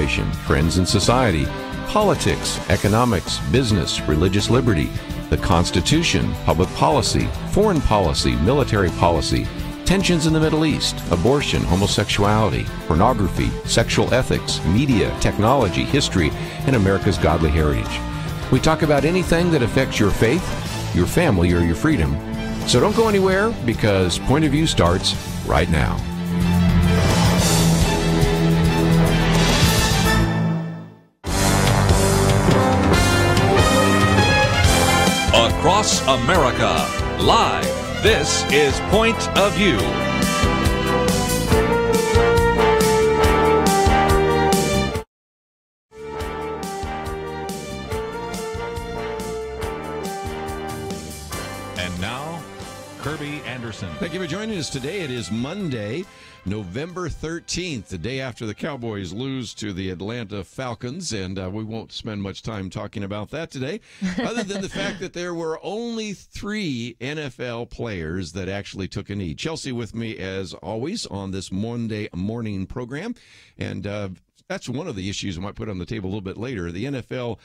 education, trends in society, politics, economics, business, religious liberty, the Constitution, public policy, foreign policy, military policy, tensions in the Middle East, abortion, homosexuality, pornography, sexual ethics, media, technology, history, and America's godly heritage. We talk about anything that affects your faith, your family, or your freedom. So don't go anywhere, because Point of View starts right now. Across America, live, this is Point of View. And now, Kerby Anderson. Thank you for joining us today. It is Monday, November 13th, the day after the Cowboys lose to the Atlanta Falcons, and we won't spend much time talking about that today, other than the fact that there were only 3 NFL players that actually took a knee. Chelsey with me, as always, on this Monday morning program, and that's one of the issues I might put on the table a little bit later. The NFL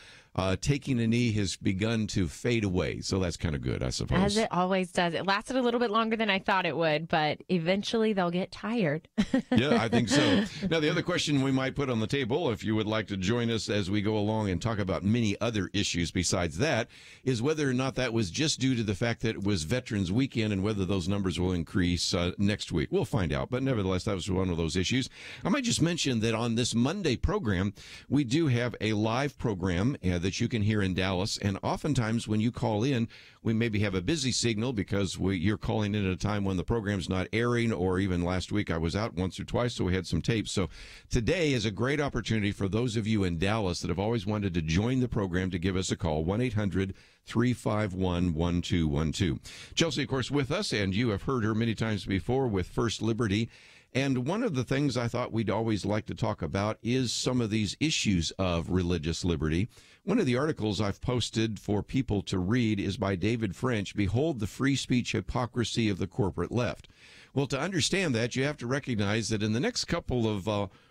taking a knee has begun to fade away, so that's kind of good, I suppose. As it always does. It lasted a little bit longer than I thought it would, but eventually they'll get tired. Yeah, I think so. Now, the other question we might put on the table, if you would like to join us as we go along and talk about many other issues besides that, is whether or not that was just due to the fact that it was Veterans Weekend and whether those numbers will increase next week. We'll find out, but nevertheless, that was one of those issues. I might just mention that on this Monday program, we do have a live program that you can hear in Dallas, and oftentimes when you call in, we maybe have a busy signal because you're calling in at a time when the program's not airing, or even last week I was out once or twice, so we had some tapes. So today is a great opportunity for those of you in Dallas that have always wanted to join the program to give us a call, 1-800-351-1212. Chelsey, of course, with us, and you have heard her many times before with First Liberty. And one of the things I thought we'd always like to talk about is some of these issues of religious liberty. One of the articles I've posted for people to read is by David French, "Behold the Free Speech Hypocrisy of the Corporate Left." Well, to understand that, you have to recognize that in the next couple of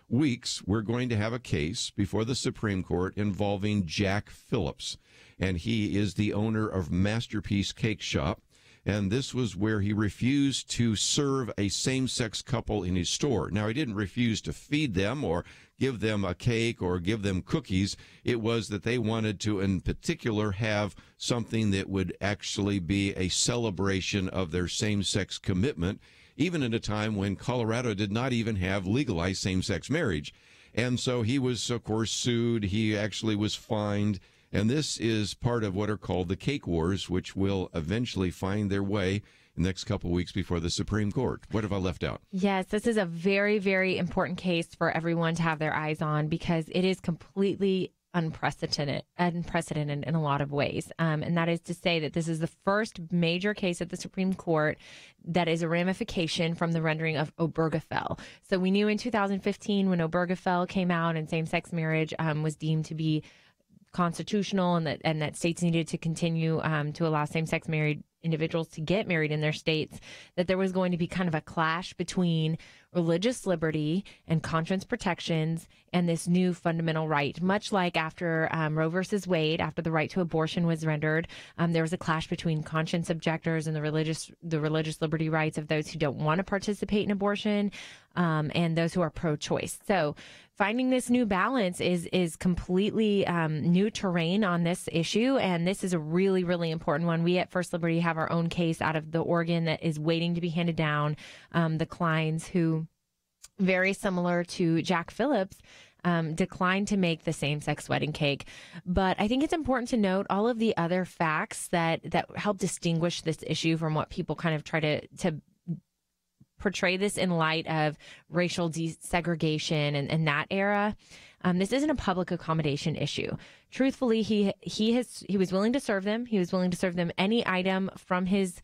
weeks, we're going to have a case before the Supreme Court involving Jack Phillips. And he is the owner of Masterpiece Cake Shop. And this was where he refused to serve a same-sex couple in his store. Now, he didn't refuse to feed them or give them a cake or give them cookies. It was that they wanted to, in particular, have something that would actually be a celebration of their same-sex commitment, even at a time when Colorado did not even have legalized same-sex marriage. And so he was, of course, sued. He actually was fined. And this is part of what are called the cake wars, which will eventually find their way in the next couple of weeks before the Supreme Court. What have I left out? Yes, this is a very, very important case for everyone to have their eyes on, because it is completely unprecedented in a lot of ways. And that is to say that this is the first major case at the Supreme Court that is a ramification from the rendering of Obergefell. So we knew in 2015 when Obergefell came out and same-sex marriage was deemed to be constitutional, and that states needed to continue to allow same-sex married individuals to get married in their states, that there was going to be kind of a clash between religious liberty and conscience protections and this new fundamental right. Much like after Roe versus Wade, after the right to abortion was rendered, there was a clash between conscience objectors and the religious liberty rights of those who don't want to participate in abortion, and those who are pro-choice. So finding this new balance is completely new terrain on this issue, and this is a really, really important one. We at First Liberty have our own case out of the Oregon that is waiting to be handed down. The Kleins, who, very similar to Jack Phillips, declined to make the same-sex wedding cake. But I think it's important to note all of the other facts that help distinguish this issue from what people kind of try to portray this in light of racial desegregation and that era. This isn't a public accommodation issue. Truthfully, he was willing to serve them. He was willing to serve them any item from his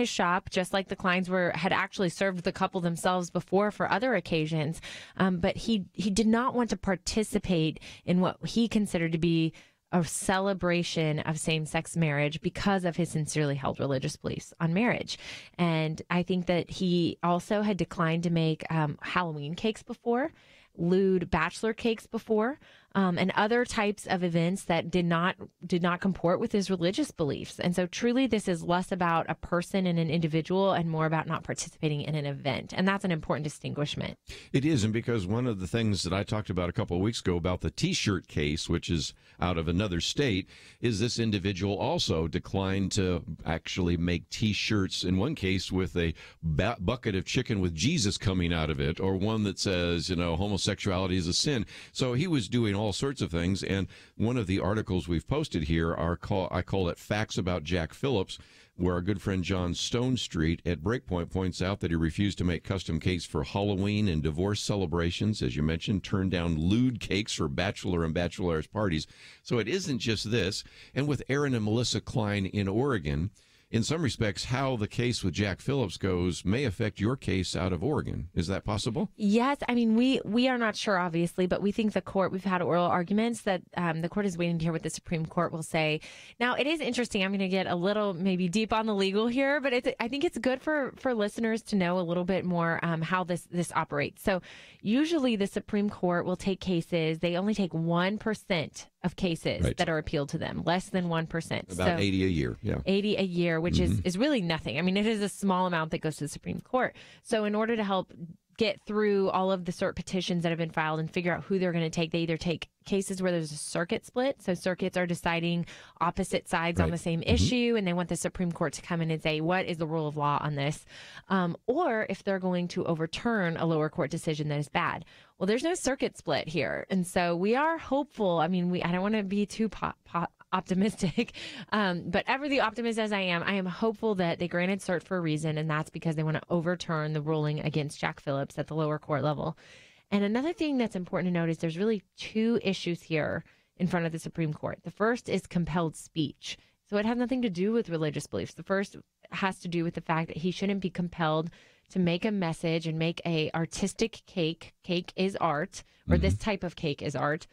shop, just like the Kleins had actually served the couple themselves before for other occasions. But he did not want to participate in what he considered to be a celebration of same-sex marriage because of his sincerely held religious beliefs on marriage. And I think that he also had declined to make Halloween cakes before, lewd bachelor cakes before, and other types of events that did not comport with his religious beliefs. And so truly this is less about a person and an individual and more about not participating in an event. And that's an important distinguishment. It is, and because one of the things that I talked about a couple of weeks ago about the T-shirt case, which is out of another state, is this individual also declined to actually make T-shirts, in one case with a bucket of chicken with Jesus coming out of it, or one that says, homosexuality is a sin. So he was doing all sorts of things, and one of the articles we've posted here I call it Facts About Jack Phillips, where our good friend John Stone Street at Breakpoint points out that he refused to make custom cakes for Halloween and divorce celebrations, as you mentioned, turned down lewd cakes for bachelor and bachelorette parties. So it isn't just this. And with Aaron and Melissa Klein in Oregon, in some respects, how the case with Jack Phillips goes may affect your case out of Oregon. Is that possible? Yes. I mean, we are not sure, obviously, but we think the court, we've had oral arguments that the court is waiting to hear what the Supreme Court will say. Now, it is interesting. I'm going to get a little maybe deep on the legal here, but I think it's good for listeners to know a little bit more how this operates. So usually the Supreme Court will take cases. They only take 1% of cases that are appealed to them, less than 1%. About 80 a year, yeah. 80 a year, which is really nothing. I mean, it is a small amount that goes to the Supreme Court. So in order to help get through all of the cert petitions that have been filed and figure out who they're going to take, they either take cases where there's a circuit split. So circuits are deciding opposite sides on the same issue, and they want the Supreme Court to come in and say, what is the rule of law on this? Or if they're going to overturn a lower court decision that is bad. Well, there's no circuit split here. And so we are hopeful. I mean, I don't want to be too optimistic, but ever the optimist as I am hopeful that they granted cert for a reason, and that's because they want to overturn the ruling against Jack Phillips at the lower court level. And another thing that's important to note is there's really two issues here in front of the Supreme Court. The first is compelled speech. So it has nothing to do with religious beliefs. The first has to do with the fact that he shouldn't be compelled to make a message and make a artistic cake. Cake is art, or this type of cake is art.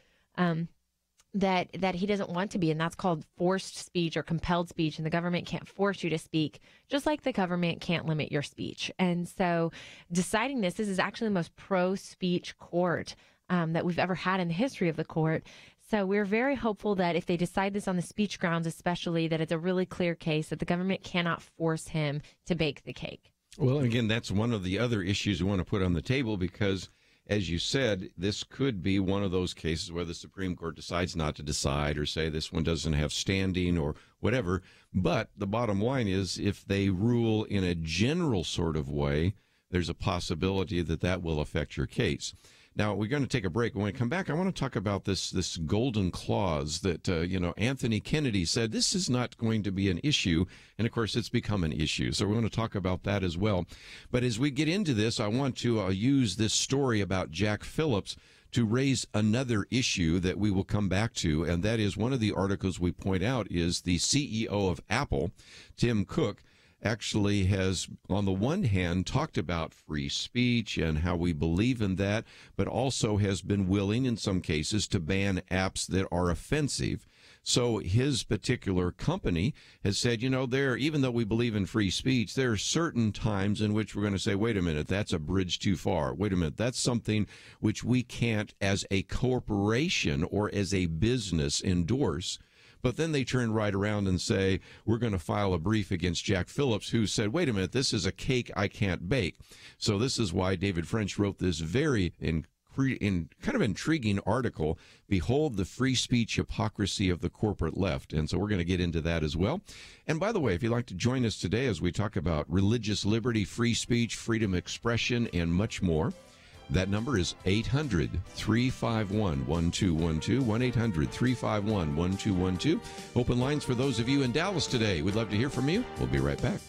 That he doesn't want to be, and that's called forced speech or compelled speech, and the government can't force you to speak, just like the government can't limit your speech. And so deciding this is actually the most pro-speech court that we've ever had in the history of the court. So we're very hopeful that if they decide this on the speech grounds especially, that it's a really clear case that the government cannot force him to bake the cake. Well, again, that's one of the other issues we want to put on the table because, as you said, this could be one of those cases where the Supreme Court decides not to decide or say this one doesn't have standing or whatever. But the bottom line is if they rule in a general sort of way, there's a possibility that that will affect your case. Now, we're going to take a break. When we come back, I want to talk about this golden clause that, Anthony Kennedy said this is not going to be an issue. And, of course, it's become an issue. So we're going to talk about that as well. But as we get into this, I want to use this story about Jack Phillips to raise another issue that we will come back to. And that is one of the articles we point out is the CEO of Apple, Tim Cook, actually has, on the one hand, talked about free speech and how we believe in that, but also has been willing in some cases to ban apps that are offensive. So his particular company has said, even though we believe in free speech, there are certain times in which we're going to say, wait a minute, that's a bridge too far. Wait a minute, that's something which we can't as a corporation or as a business endorse. But then they turn right around and say, we're going to file a brief against Jack Phillips, who said, wait a minute, this is a cake I can't bake. So this is why David French wrote this very kind of intriguing article, Behold the Free Speech Hypocrisy of the Corporate Left. And so we're going to get into that as well. And by the way, if you'd like to join us today as we talk about religious liberty, free speech, freedom of expression, and much more, that number is 800-351-1212, 1-800-351-1212. Open lines for those of you in Dallas today. We'd love to hear from you. We'll be right back.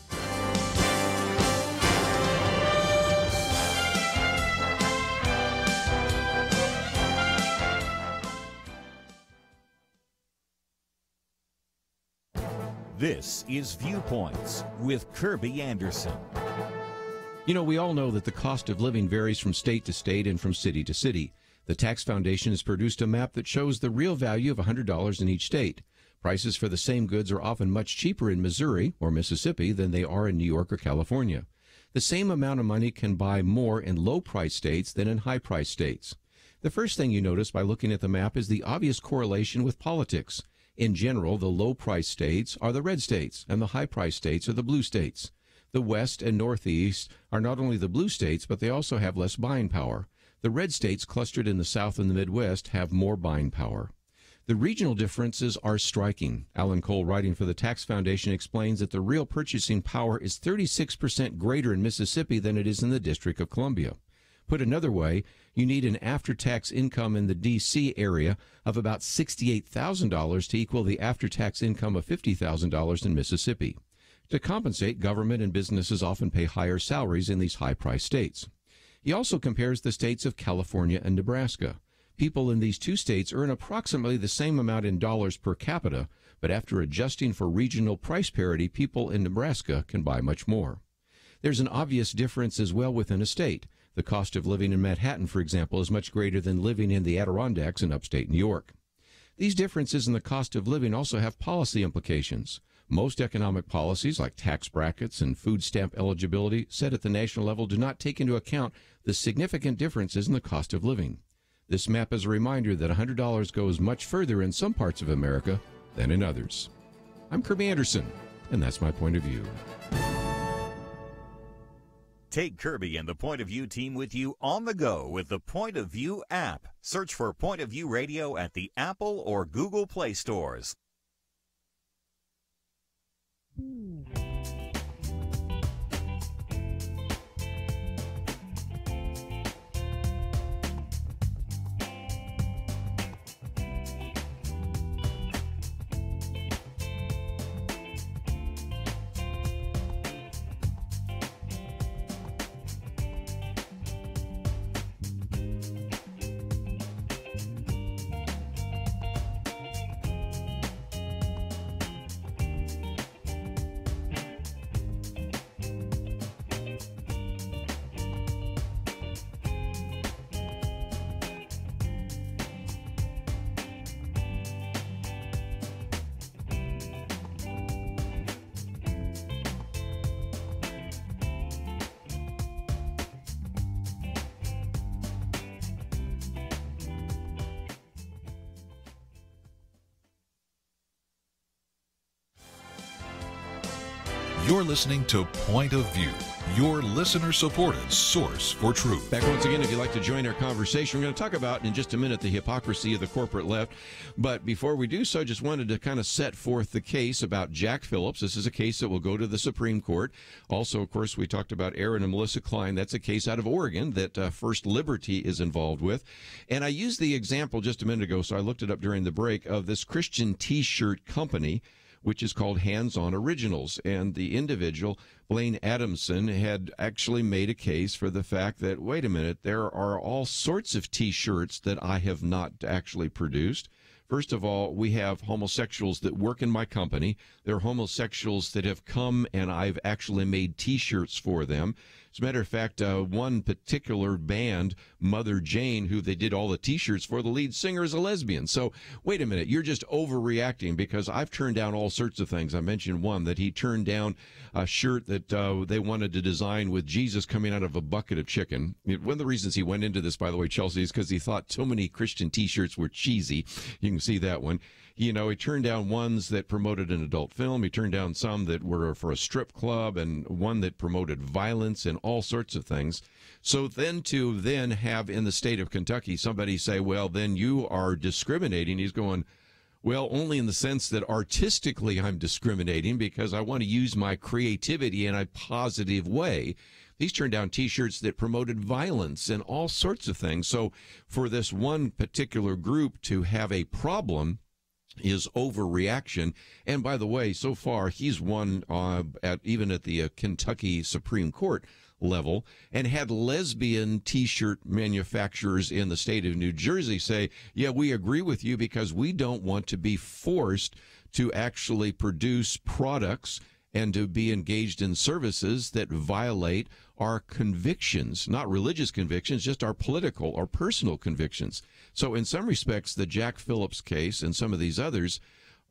This is Viewpoints with Kerby Anderson. We all know that the cost of living varies from state to state and from city to city. The Tax Foundation has produced a map that shows the real value of $100 in each state. Prices for the same goods are often much cheaper in Missouri or Mississippi than they are in New York or California. The same amount of money can buy more in low-price states than in high-price states. The first thing you notice by looking at the map is the obvious correlation with politics. In general, the low-price states are the red states, and the high-price states are the blue states. The West and Northeast are not only the blue states, but they also have less buying power. The red states clustered in the South and the Midwest have more buying power. The regional differences are striking. Alan Cole, writing for the Tax Foundation, explains that the real purchasing power is 36% greater in Mississippi than it is in the District of Columbia. Put another way, you need an after-tax income in the D.C. area of about $68,000 to equal the after-tax income of $50,000 in Mississippi. To compensate, government and businesses often pay higher salaries in these high-priced states. He also compares the states of California and Nebraska. People in these two states earn approximately the same amount in dollars per capita, but after adjusting for regional price parity, people in Nebraska can buy much more. There's an obvious difference as well within a state. The cost of living in Manhattan, for example, is much greater than living in the Adirondacks in upstate New York. These differences in the cost of living also have policy implications. Most economic policies, like tax brackets and food stamp eligibility, set at the national level, do not take into account the significant differences in the cost of living. This map is a reminder that $100 goes much further in some parts of America than in others. I'm Kerby Anderson, and that's my point of view. Take Kerby and the Point of View team with you on the go with the Point of View app. Search for Point of View Radio at the Apple or Google Play stores. You're listening to Point of View, your listener-supported source for truth. Back once again, if you'd like to join our conversation, we're going to talk about in just a minute the hypocrisy of the corporate left. But before we do so, just wanted to kind of set forth the case about Jack Phillips. This is a case that will go to the Supreme Court. Also, of course, we talked about Aaron and Melissa Klein. That's a case out of Oregon that First Liberty is involved with. And I used the example just a minute ago, so I looked it up during the break, of this Christian T-shirt company, which is called Hands-On Originals. And the individual, Blaine Adamson, had actually made a case for the fact that, wait a minute, there are all sorts of T-shirts that I have not actually produced. First of all, we have homosexuals that work in my company. There are homosexuals that have come and I've actually made T-shirts for them. As a matter of fact, one particular band, Mother Jane, who they did all the T-shirts for, the lead singer is a lesbian. So wait a minute, you're just overreacting, because I've turned down all sorts of things. I mentioned one, that he turned down a shirt that they wanted to design with Jesus coming out of a bucket of chicken. One of the reasons he went into this, by the way, Chelsey, is because he thought so many Christian T-shirts were cheesy. You can see that one. You know, he turned down ones that promoted an adult film. He turned down some that were for a strip club, and one that promoted violence and all sorts of things. So then to have in the state of Kentucky somebody say, well, then you are discriminating. He's going, well, only in the sense that artistically I'm discriminating because I want to use my creativity in a positive way. He's turned down T-shirts that promoted violence and all sorts of things. So for this one particular group to have a problem is overreaction. And by the way, so far he's won even at the Kentucky Supreme Court level, and had lesbian T-shirt manufacturers in the state of New Jersey say, yeah, we agree with you because we don't want to be forced to actually produce products and to be engaged in services that violate our convictions, not religious convictions, just our political or personal convictions. So in some respects, the Jack Phillips case and some of these others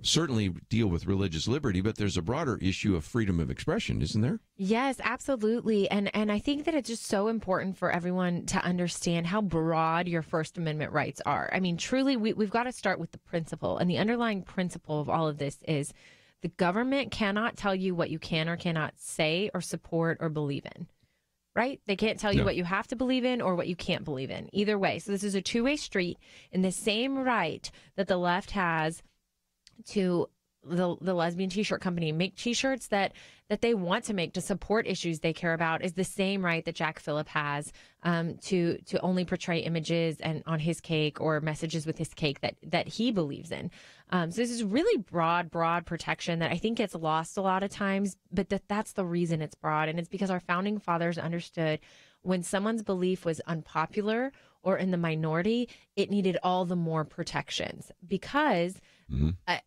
certainly deal with religious liberty, but there's a broader issue of freedom of expression, isn't there? Yes, absolutely. And I think that it's just so important for everyone to understand how broad your First Amendment rights are. I mean, truly, we've got to start with the principle. And the underlying principle of all of this is the government cannot tell you what you can or cannot say or support or believe in. Right? They can't tell you what you have to believe in or what you can't believe in. Either way. So this is a two-way street, in the same right that the left has to the lesbian t-shirt company make t-shirts that they want to make to support issues they care about is the same right that Jack Phillip has to only portray images and on his cake or messages with his cake that he believes in. So this is really broad protection that I think gets lost a lot of times, but that's the reason it's broad. And it's because our founding fathers understood when someone's belief was unpopular or in the minority, it needed all the more protections because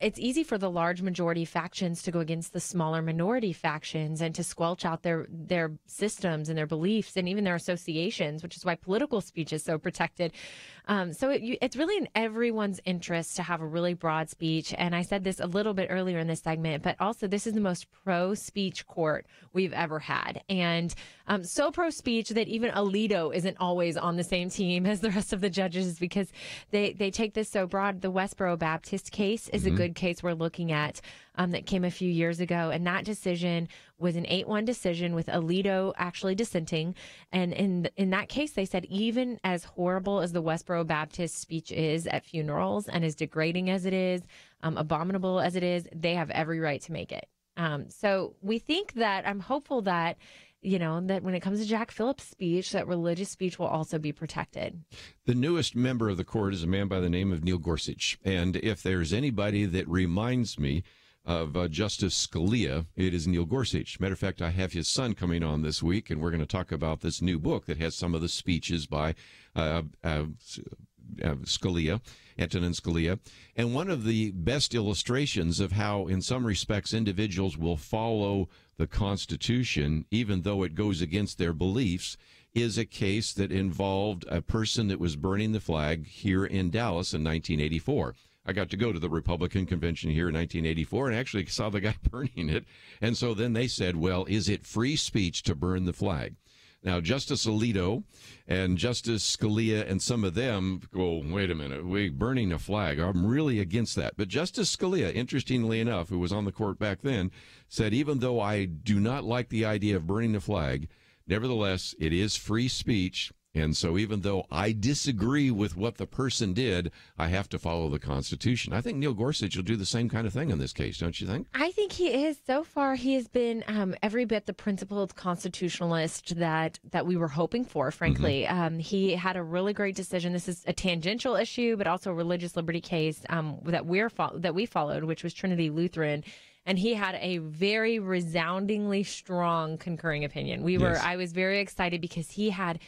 it's easy for the large majority factions to go against the smaller minority factions and to squelch out their systems and their beliefs and even their associations, which is why political speech is so protected. So it's really in everyone's interest to have a really broad speech. And I said this a little bit earlier in this segment, but also this is the most pro-speech court we've ever had. And so pro-speech that even Alito isn't always on the same team as the rest of the judges because they take this so broad. The Westboro Baptist case is a good case we're looking at that came a few years ago. And that decision was an 8-1 decision with Alito actually dissenting. And in that case, they said even as horrible as the Westboro Baptist speech is at funerals and as degrading as it is, abominable as it is, they have every right to make it. So we think that I'm hopeful that that when it comes to Jack Phillip's speech, that religious speech will also be protected. The newest member of the court is a man by the name of Neil Gorsuch. And if there's anybody that reminds me of Justice Scalia, it is Neil Gorsuch. Matter of fact, I have his son coming on this week, and we're going to talk about this new book that has some of the speeches by Scalia, Antonin Scalia. And one of the best illustrations of how, in some respects, individuals will follow the Constitution, even though it goes against their beliefs, is a case that involved a person that was burning the flag here in Dallas in 1984. I got to go to the Republican convention here in 1984 and actually saw the guy burning it. And so then they said, well, is it free speech to burn the flag? Now, Justice Alito and Justice Scalia and some of them go, wait a minute, we burning a flag. I'm really against that. But Justice Scalia, interestingly enough, who was on the court back then, said, even though I do not like the idea of burning the flag, nevertheless, it is free speech. And so even though I disagree with what the person did, I have to follow the Constitution. I think Neil Gorsuch will do the same kind of thing in this case, don't you think? I think he is. So far, he has been every bit the principled constitutionalist that we were hoping for, frankly. He had a really great decision. This is a tangential issue, but also a religious liberty case that we followed, which was Trinity Lutheran. And he had a very resoundingly strong concurring opinion. I was very excited because he had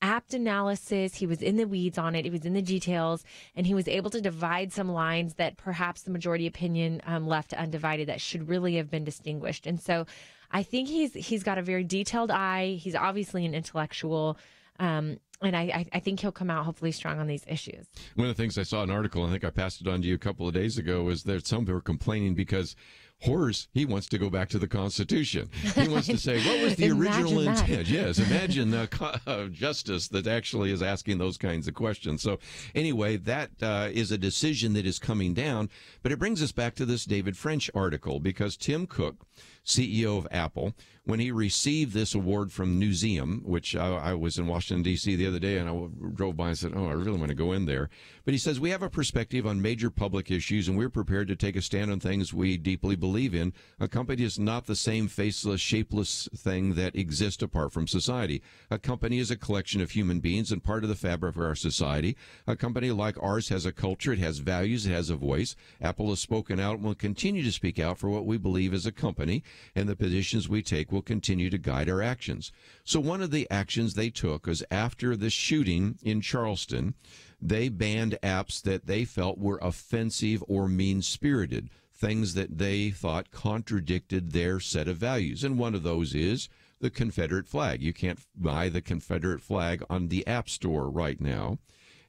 apt analysis. He was in the weeds on it. He was in the details, and he was able to divide some lines that perhaps the majority opinion left undivided that should really have been distinguished. And so I think he's got a very detailed eye. He's obviously an intellectual. And I think he'll come out hopefully strong on these issues. One of the things I saw an article, I think I passed it on to you a couple of days ago, is that some people are complaining because he wants to go back to the Constitution. He wants to say, what was the original intent? Yes, imagine a justice that actually is asking those kinds of questions. So anyway, that is a decision that is coming down. But it brings us back to this David French article, because Tim Cook, CEO of Apple, when he received this award from Newseum, which I was in Washington, D.C. the other day, and I drove by and said, I really want to go in there. But he says, we have a perspective on major public issues, and we're prepared to take a stand on things we deeply believe in. A company is not the same faceless, shapeless thing that exists apart from society. A company is a collection of human beings and part of the fabric of our society. A company like ours has a culture, it has values, it has a voice. Apple has spoken out and will continue to speak out for what we believe as a company, and the positions we take will continue to guide our actions. So one of the actions they took was after the shooting in Charleston, they banned apps that they felt were offensive or mean-spirited, things that they thought contradicted their set of values. And one of those is the Confederate flag. You can't buy the Confederate flag on the App Store right now.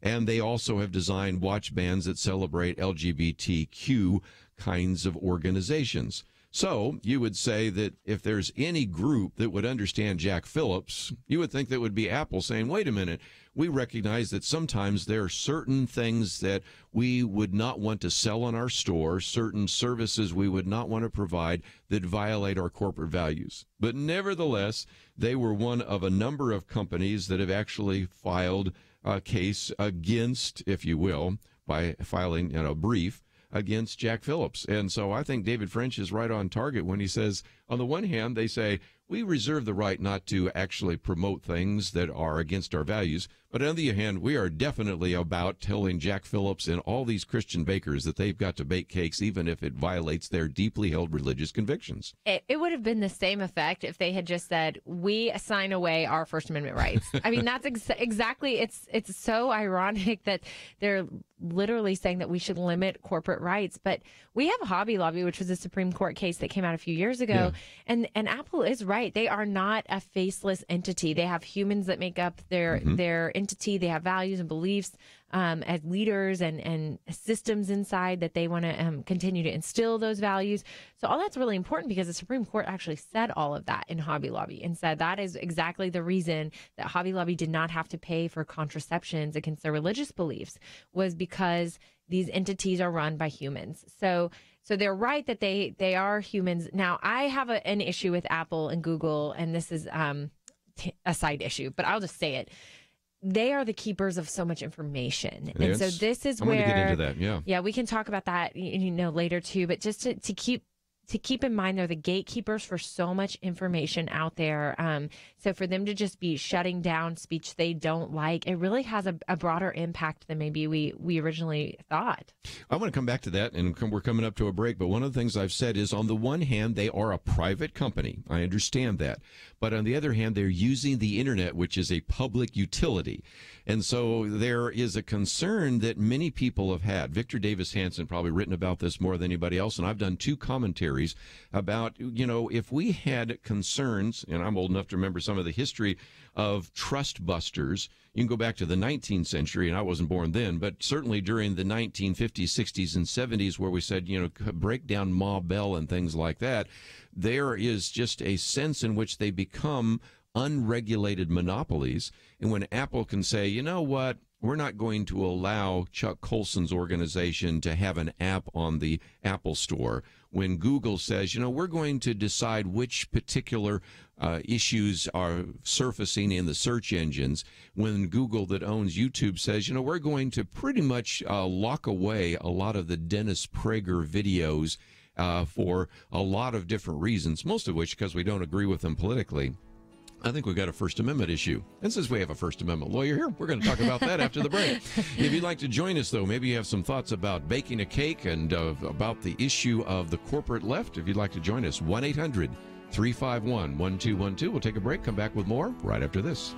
And they also have designed watch bands that celebrate LGBTQ kinds of organizations. So you would say that if there's any group that would understand Jack Phillips, you would think that would be Apple saying, wait a minute, we recognize that sometimes there are certain things that we would not want to sell in our store, certain services we would not want to provide that violate our corporate values. But nevertheless, they were one of a number of companies that have actually filed a case against, if you will, by filing a brief against Jack Phillips. And so I think David French is right on target when he says, on the one hand, they say, we reserve the right not to actually promote things that are against our values. But on the other hand, we are definitely about telling Jack Phillips and all these Christian bakers that they've got to bake cakes, even if it violates their deeply held religious convictions. It would have been the same effect if they had just said, we assign away our First Amendment rights. I mean, that's exactly, it's so ironic that they're literally saying that we should limit corporate rights. But we have Hobby Lobby, which was a Supreme Court case that came out a few years ago. Yeah. And Apple is right. They are not a faceless entity. They have humans that make up their entity. They have values and beliefs as leaders and systems inside that they want to continue to instill those values. So all that's really important because the Supreme Court actually said all of that in Hobby Lobby and said that is exactly the reason that Hobby Lobby did not have to pay for contraceptions against their religious beliefs, was because these entities are run by humans. So they're right that they are humans. Now, I have an issue with Apple and Google, and this is a side issue, but I'll just say it. They are the keepers of so much information. And so this is where... I'm going to get into that, yeah, we can talk about that later too, but just to keep in mind, they're the gatekeepers for so much information out there. So for them to just be shutting down speech they don't like, it really has a broader impact than maybe we originally thought. I want to come back to that, and we're coming up to a break. But one of the things I've said is, on the one hand, they are a private company. I understand that. But on the other hand, they're using the internet, which is a public utility. And so there is a concern that many people have had. Victor Davis Hanson probably written about this more than anybody else, and I've done 2 commentaries about, if we had concerns, and I'm old enough to remember some of the history of trust busters. You can go back to the 19th century, and I wasn't born then, but certainly during the 1950s, 60s, and 70s, where we said, break down Ma Bell and things like that, there is just a sense in which they become unregulated monopolies. And when Apple can say, you know what, we're not going to allow Chuck Colson's organization to have an app on the Apple Store. When Google says, we're going to decide which particular issues are surfacing in the search engines. When Google, that owns YouTube, says, we're going to pretty much lock away a lot of the Dennis Prager videos for a lot of different reasons, most of which because we don't agree with them politically. I think we've got a First Amendment issue. And since we have a First Amendment lawyer here, we're going to talk about that after the break. If you'd like to join us, though, maybe you have some thoughts about baking a cake and about the issue of the corporate left. If you'd like to join us, 1-800-351-1212. We'll take a break, come back with more right after this.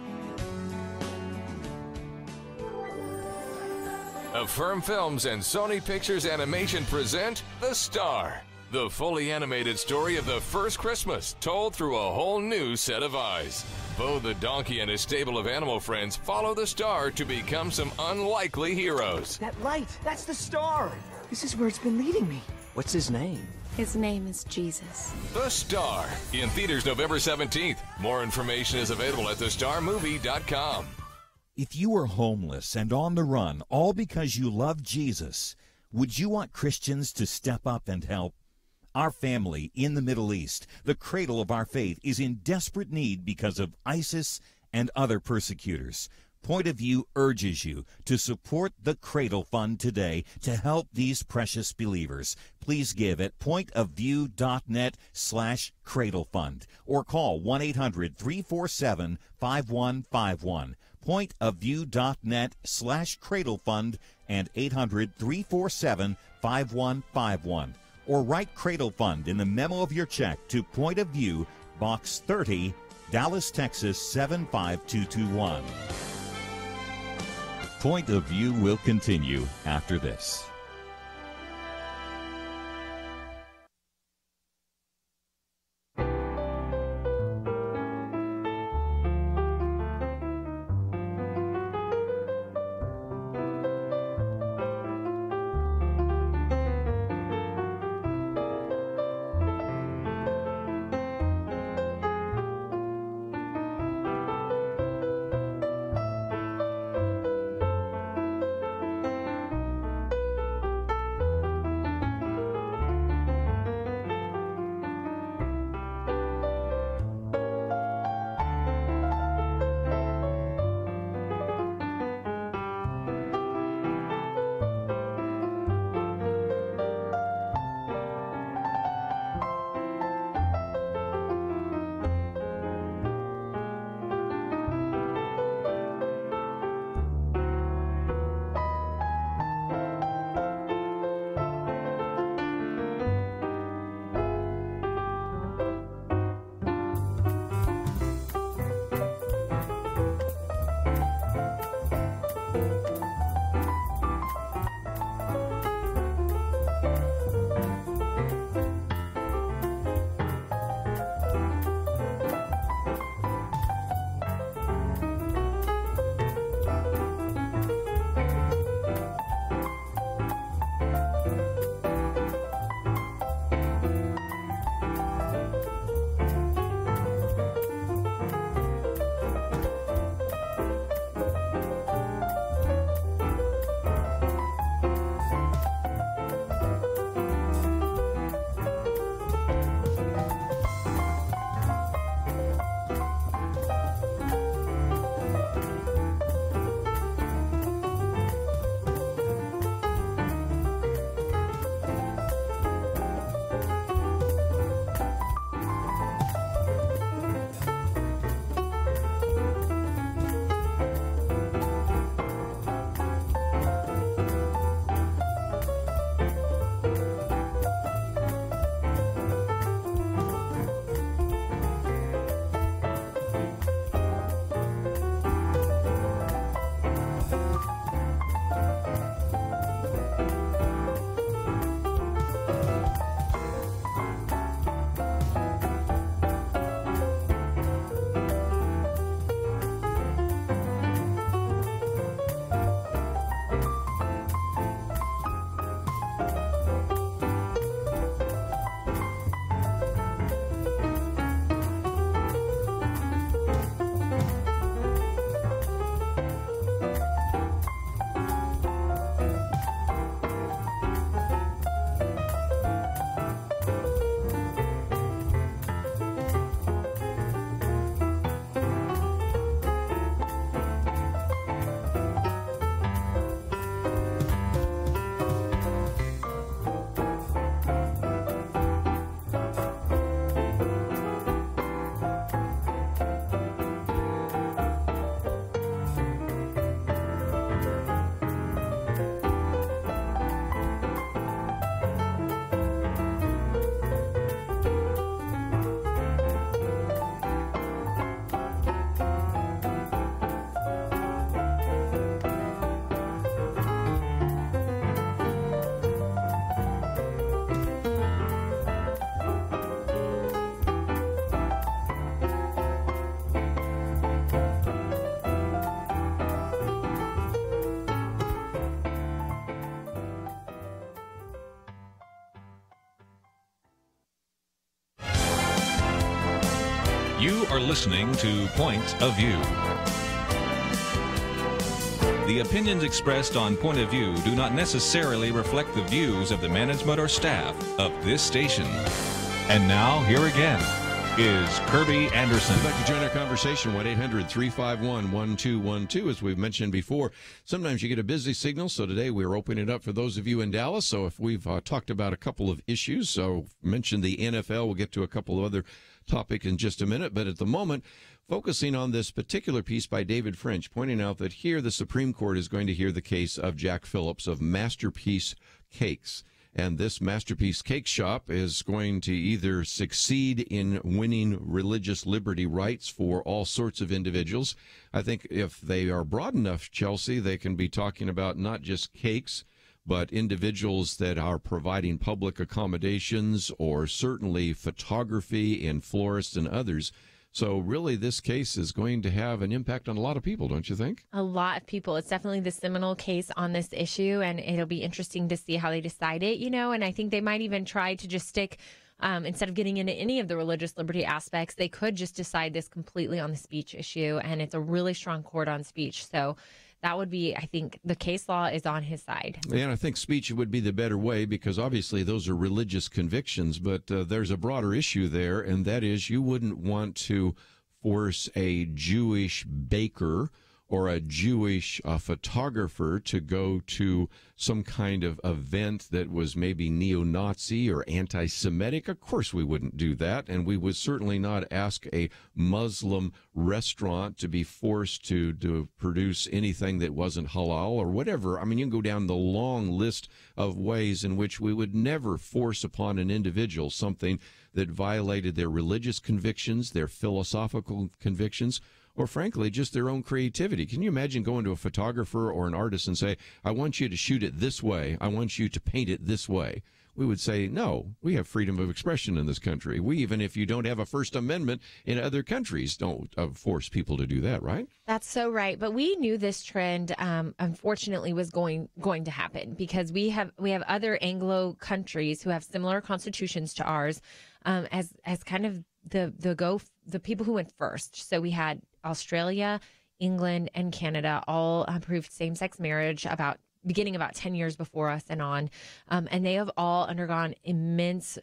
Affirm Films and Sony Pictures Animation present The Star, the fully animated story of the first Christmas, told through a whole new set of eyes. Bo the donkey and his stable of animal friends follow the star to become some unlikely heroes. That light, that's the star. This is where it's been leading me. What's his name? His name is Jesus. The Star, in theaters November 17th. More information is available at thestarmovie.com. If you were homeless and on the run, all because you love Jesus, would you want Christians to step up and help? Our family in the Middle East, the cradle of our faith, is in desperate need because of ISIS and other persecutors. Point of View urges you to support the Cradle Fund today to help these precious believers. Please give at pointofview.net/Cradle Fund or call 1-800-347-5151. Pointofview.net/Cradle Fund and 800-347-5151. Or write Cradle Fund in the memo of your check to Point of View, Box 30, Dallas, Texas 75221. Point of View will continue after this. You are listening to Point of View. The opinions expressed on Point of View do not necessarily reflect the views of the management or staff of this station. And now, here again is Kerby Anderson. If you'd like to join our conversation, 1-800-351-1212. As we've mentioned before, sometimes you get a busy signal, so today we're opening it up for those of you in Dallas. So if we've talked about a couple of issues, so mentioned the NFL, we'll get to a couple of other topics in just a minute. But at the moment, focusing on this particular piece by David French, pointing out that here the Supreme Court is going to hear the case of Jack Phillips of Masterpiece Cakes. And this Masterpiece Cake Shop is going to either succeed in winning religious liberty rights for all sorts of individuals. I think if they are broad enough, Chelsey, they can be talking about not just cakes, but individuals that are providing public accommodations or certainly photography and florists and others. So really, this case is going to have an impact on a lot of people, don't you think? A lot of people. It's definitely the seminal case on this issue, and it'll be interesting to see how they decide it, and I think they might even try to just stick, instead of getting into any of the religious liberty aspects, they could just decide this completely on the speech issue, and it's a really strong court on speech. So that would be, I think, the case law is on his side. And I think speech would be the better way because obviously those are religious convictions, but there's a broader issue there, and that is you wouldn't want to force a Jewish baker or a Jewish photographer to go to some kind of event that was maybe neo-Nazi or anti-Semitic. Of course we wouldn't do that, and we would certainly not ask a Muslim restaurant to be forced to produce anything that wasn't halal or whatever. I mean, you can go down the long list of ways in which we would never force upon an individual something that violated their religious convictions, their philosophical convictions, or frankly, just their own creativity. Can you imagine going to a photographer or an artist and say, I want you to shoot it this way, I want you to paint it this way? We would say, no, we have freedom of expression in this country. We, even if you don't have a First Amendment in other countries, don't force people to do that, right? That's so right. But we knew this trend, unfortunately, was going to happen because we have other Anglo countries who have similar constitutions to ours, as kind of the people who went first. So we had Australia, England, and Canada all approved same-sex marriage beginning about 10 years before us and on. And they have all undergone immense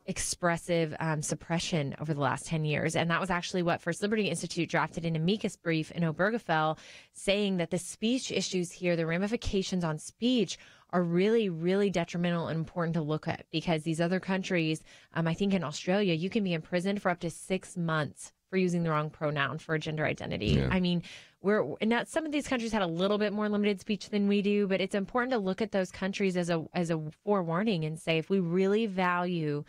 expressive suppression over the last 10 years. And that was actually what First Liberty Institute drafted an amicus brief in Obergefell, saying that the speech issues here, the ramifications on speech, are really, really detrimental and important to look at because these other countries, I think in Australia, you can be imprisoned for up to 6 months for using the wrong pronoun for a gender identity. Yeah. I mean, now some of these countries had a little bit more limited speech than we do, but it's important to look at those countries as a forewarning and say, if we really value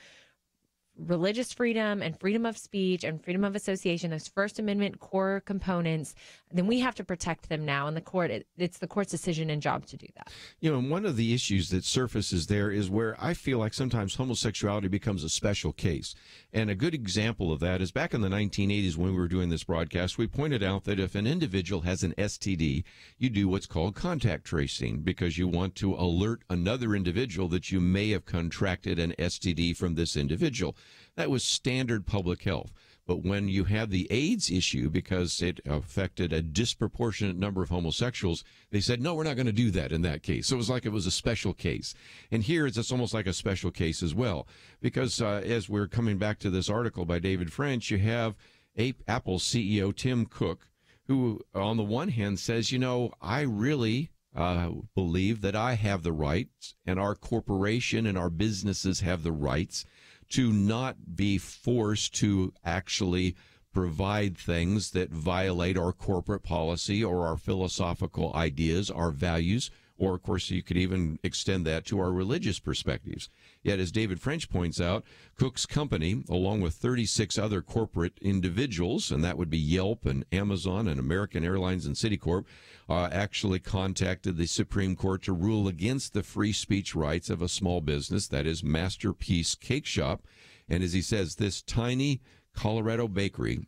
religious freedom and freedom of speech and freedom of association, those First Amendment core components, then we have to protect them now. And it's the court's decision and job to do that. One of the issues that surfaces there is where I feel like sometimes homosexuality becomes a special case. And a good example of that is back in the 1980s when we were doing this broadcast, we pointed out that if an individual has an STD, you do what's called contact tracing because you want to alert another individual that you may have contracted an STD from this individual. That was standard public health. But when you have the AIDS issue, because it affected a disproportionate number of homosexuals, they said, no, we're not going to do that in that case. So it was like it was a special case. And here it's almost like a special case as well. Because as we're coming back to this article by David French, you have Apple's CEO Tim Cook, who on the one hand says, I really believe that I have the rights and our corporation and our businesses have the rights to not be forced to actually provide things that violate our corporate policy or our philosophical ideas, our values, or, of course, you could even extend that to our religious perspectives. Yet, as David French points out, Cook's company, along with 36 other corporate individuals, and that would be Yelp and Amazon and American Airlines and Citicorp, actually contacted the Supreme Court to rule against the free speech rights of a small business, that is Masterpiece Cake Shop. And as he says, this tiny Colorado bakery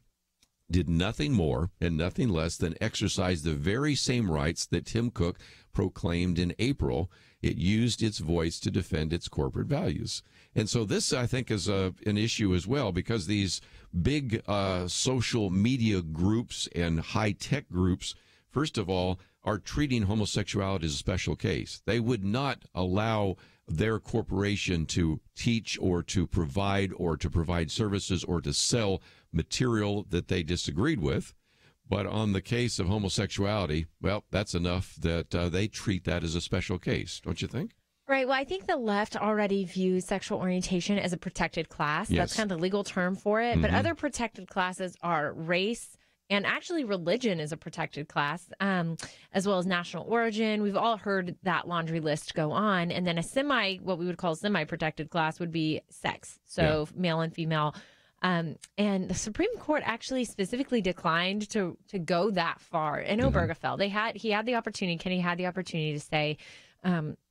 did nothing more and nothing less than exercise the very same rights that Tim Cook proclaimed in April. It used its voice to defend its corporate values. And so this, I think, is an issue as well, because these big social media groups and high-tech groups, first of all, are treating homosexuality as a special case. They would not allow their corporation to teach or to provide services or to sell material that they disagreed with. But on the case of homosexuality, well, that's enough that they treat that as a special case, don't you think? Right. Well, I think the left already views sexual orientation as a protected class. Yes. That's kind of the legal term for it. But other protected classes are race, and actually religion is a protected class, as well as national origin. We've all heard that laundry list go on. And then what we would call semi-protected class would be sex. So male and female. And the Supreme Court actually specifically declined to go that far. In Obergefell, Kenny had the opportunity to say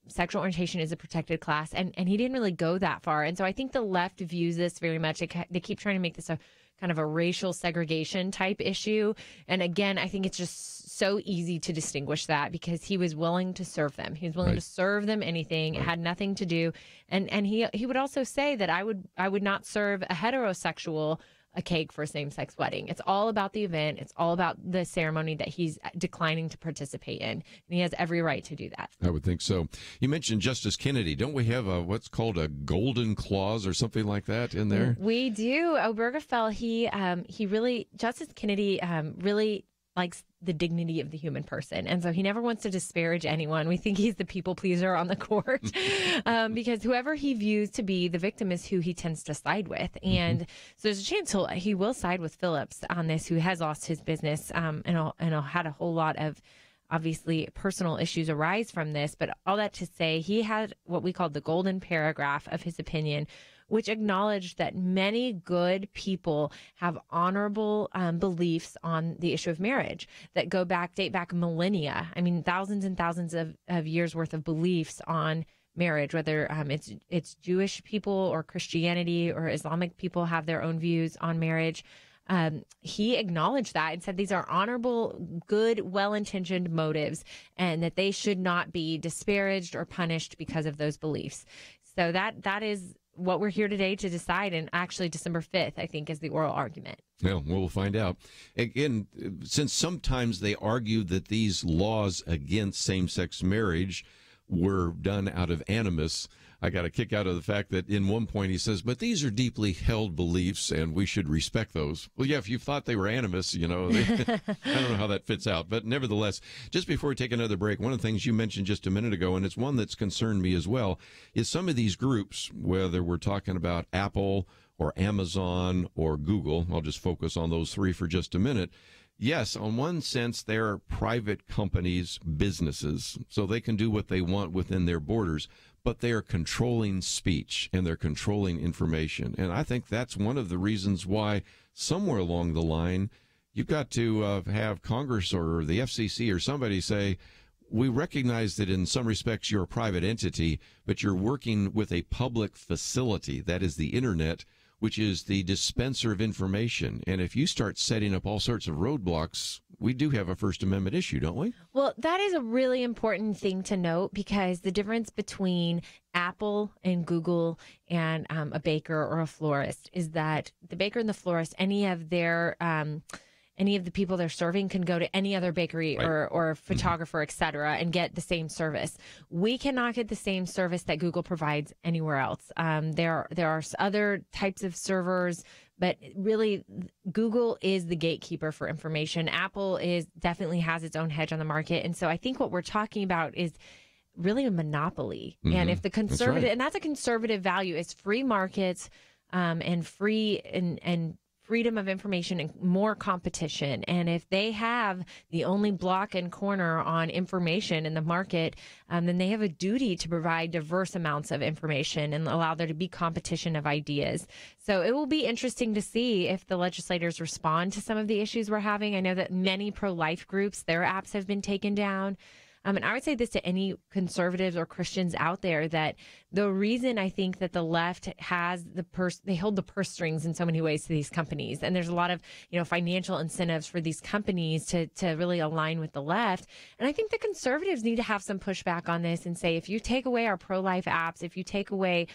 sexual orientation is a protected class, and he didn't really go that far. And so I think the left views this very much. They keep trying to make this a kind of a racial segregation type issue. And again, I think it's just so easy to distinguish that, because he was willing to serve them. He was willing to serve them anything. It had nothing to do. And he would also say that I would not serve a heterosexual a cake for a same-sex wedding. It's all about the event. It's all about the ceremony that he's declining to participate in. And he has every right to do that. I would think so. You mentioned Justice Kennedy. Don't we have what's called a golden clause or something like that in there? We do. Obergefell, Justice Kennedy really likes the dignity of the human person. And so he never wants to disparage anyone. We think he's the people pleaser on the court because whoever he views to be the victim is who he tends to side with. And so there's a chance he will side with Phillips on this, who has lost his business and had a whole lot of obviously personal issues arise from this. But all that to say, he had what we call the golden paragraph of his opinion, which acknowledged that many good people have honorable beliefs on the issue of marriage that date back millennia. I mean, thousands and thousands of years worth of beliefs on marriage, whether it's Jewish people or Christianity or Islamic people have their own views on marriage. He acknowledged that and said these are honorable, good, well-intentioned motives, and that they should not be disparaged or punished because of those beliefs. So that is what we're here today to decide. And actually December 5th, I think, is the oral argument. Well, we'll find out. Again, since sometimes they argue that these laws against same-sex marriage were done out of animus, I got a kick out of the fact that in one point he says, but these are deeply held beliefs and we should respect those. Well, yeah, if you thought they were animus, I don't know how that fits out. But nevertheless, just before we take another break, one of the things you mentioned just a minute ago, and it's one that's concerned me as well, is some of these groups, whether we're talking about Apple or Amazon or Google, I'll just focus on those three for just a minute. Yes, on one sense, they're private companies, businesses, so they can do what they want within their borders, but they are controlling speech and they're controlling information. And I think that's one of the reasons why somewhere along the line, you've got to have Congress or the FCC or somebody say, we recognize that in some respects you're a private entity, but you're working with a public facility, that is the internet, which is the dispenser of information. And if you start setting up all sorts of roadblocks, we do have a First Amendment issue, don't we? Well, that is a really important thing to note, because the difference between Apple and Google and a baker or a florist is that the baker and the florist, any of the people they're serving can go to any other bakery or photographer, et cetera, and get the same service. We cannot get the same service that Google provides anywhere else. There are other types of servers, but really Google is the gatekeeper for information. Apple definitely has its own hedge on the market. And so I think what we're talking about is really a monopoly. Mm-hmm. And if the conservative, and that's a conservative value, is free markets and free and freedom of information and more competition. And if they have the only block and corner on information in the market, then they have a duty to provide diverse amounts of information and allow there to be competition of ideas. So it will be interesting to see if the legislators respond to some of the issues we're having. I know that many pro-life groups, their apps have been taken down. And I would say this to any conservatives or Christians out there, that the reason I think that the left has they hold the purse strings in so many ways to these companies. And there's a lot of, financial incentives for these companies to really align with the left. And I think the conservatives need to have some pushback on this and say, if you take away our pro-life apps, if you take away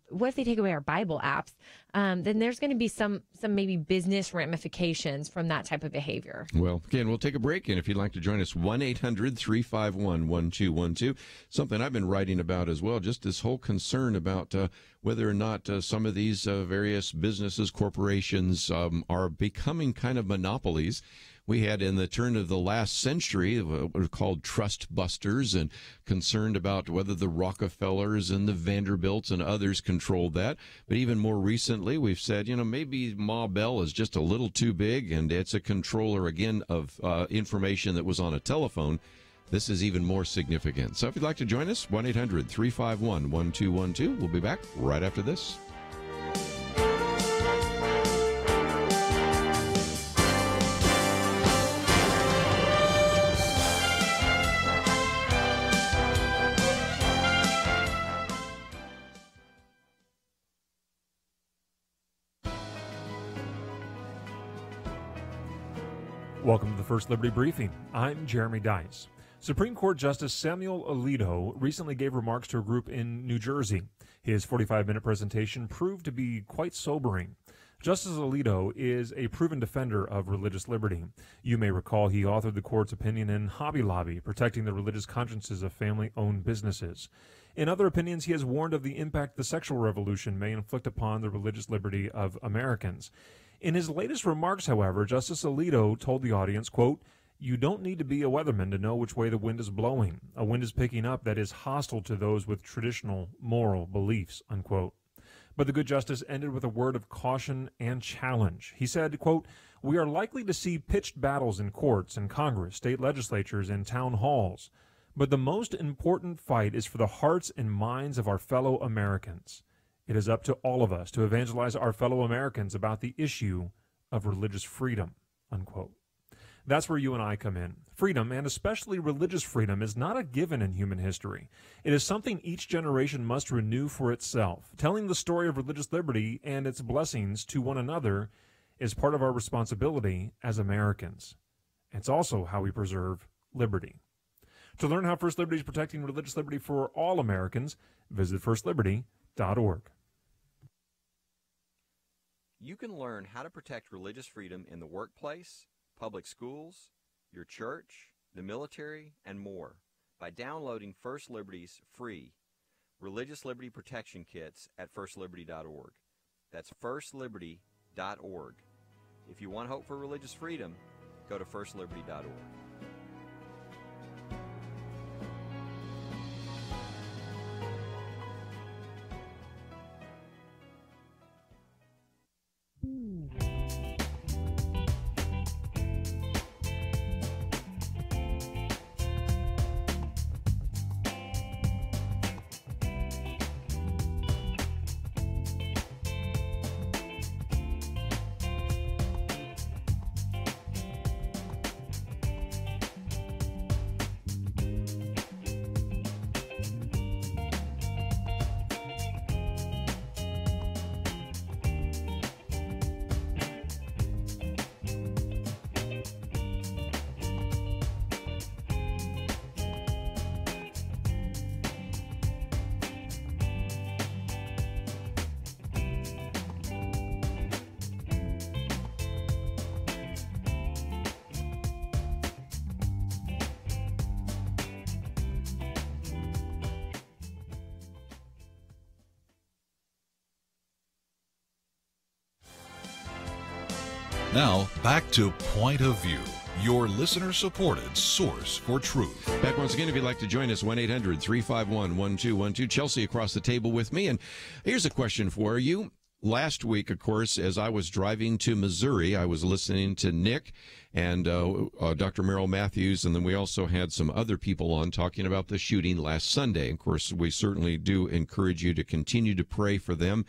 what if they take away our Bible apps? Then there's going to be some maybe business ramifications from that type of behavior. Well, again, we'll take a break, and if you'd like to join us, 1-800-351-1212. Something I've been writing about as well, just this whole concern about whether or not some of these various businesses, corporations are becoming kind of monopolies. We had in the turn of the last century what were called trust busters, and concerned about whether the Rockefellers and the Vanderbilts and others controlled that. But even more recently, we've said, maybe Ma Bell is just a little too big, and it's a controller, again, of information that was on a telephone. This is even more significant. So if you'd like to join us, 1-800-351-1212. We'll be back right after this. Welcome to the First Liberty Briefing. I'm Jeremy Dice. Supreme Court Justice Samuel Alito recently gave remarks to a group in New Jersey. His 45-minute presentation proved to be quite sobering. Justice Alito is a proven defender of religious liberty. You may recall he authored the court's opinion in Hobby Lobby, protecting the religious consciences of family-owned businesses. In other opinions, he has warned of the impact the sexual revolution may inflict upon the religious liberty of Americans. In his latest remarks, however, Justice Alito told the audience, quote, "You don't need to be a weatherman to know which way the wind is blowing. A wind is picking up that is hostile to those with traditional moral beliefs," unquote. But the good justice ended with a word of caution and challenge. He said, quote, "We are likely to see pitched battles in courts and Congress, state legislatures, and town halls. But the most important fight is for the hearts and minds of our fellow Americans. It is up to all of us to evangelize our fellow Americans about the issue of religious freedom," unquote. That's where you and I come in. Freedom, and especially religious freedom, is not a given in human history. It is something each generation must renew for itself. Telling the story of religious liberty and its blessings to one another is part of our responsibility as Americans. It's also how we preserve liberty. To learn how First Liberty is protecting religious liberty for all Americans, visit firstliberty.org. You can learn how to protect religious freedom in the workplace, public schools, your church, the military, and more by downloading First Liberty's free Religious Liberty Protection Kits at firstliberty.org. That's firstliberty.org. If you want hope for religious freedom, go to firstliberty.org. Now, back to Point of View, your listener-supported source for truth. Back once again, if you'd like to join us, 1-800-351-1212. Chelsey across the table with me. And here's a question for you. Last week, of course, as I was driving to Missouri, I was listening to Nick and Dr. Merrill Matthews, and then we also had some other people on talking about the shooting last Sunday. Of course, we certainly do encourage you to continue to pray for them.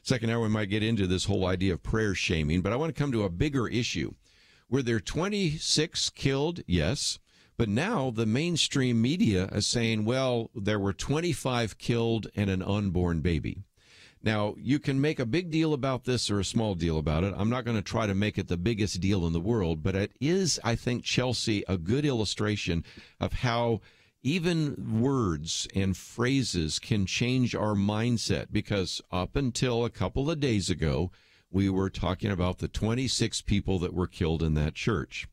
Second hour, we might get into this whole idea of prayer shaming, but I want to come to a bigger issue. Were there 26 killed? Yes. But now the mainstream media is saying, well, there were 25 killed and an unborn baby. Now, you can make a big deal about this or a small deal about it. I'm not going to try to make it the biggest deal in the world, but it is, I think, Chelsey, a good illustration of how even words and phrases can change our mindset, because up until a couple of days ago, we were talking about the 26 people that were killed in that church.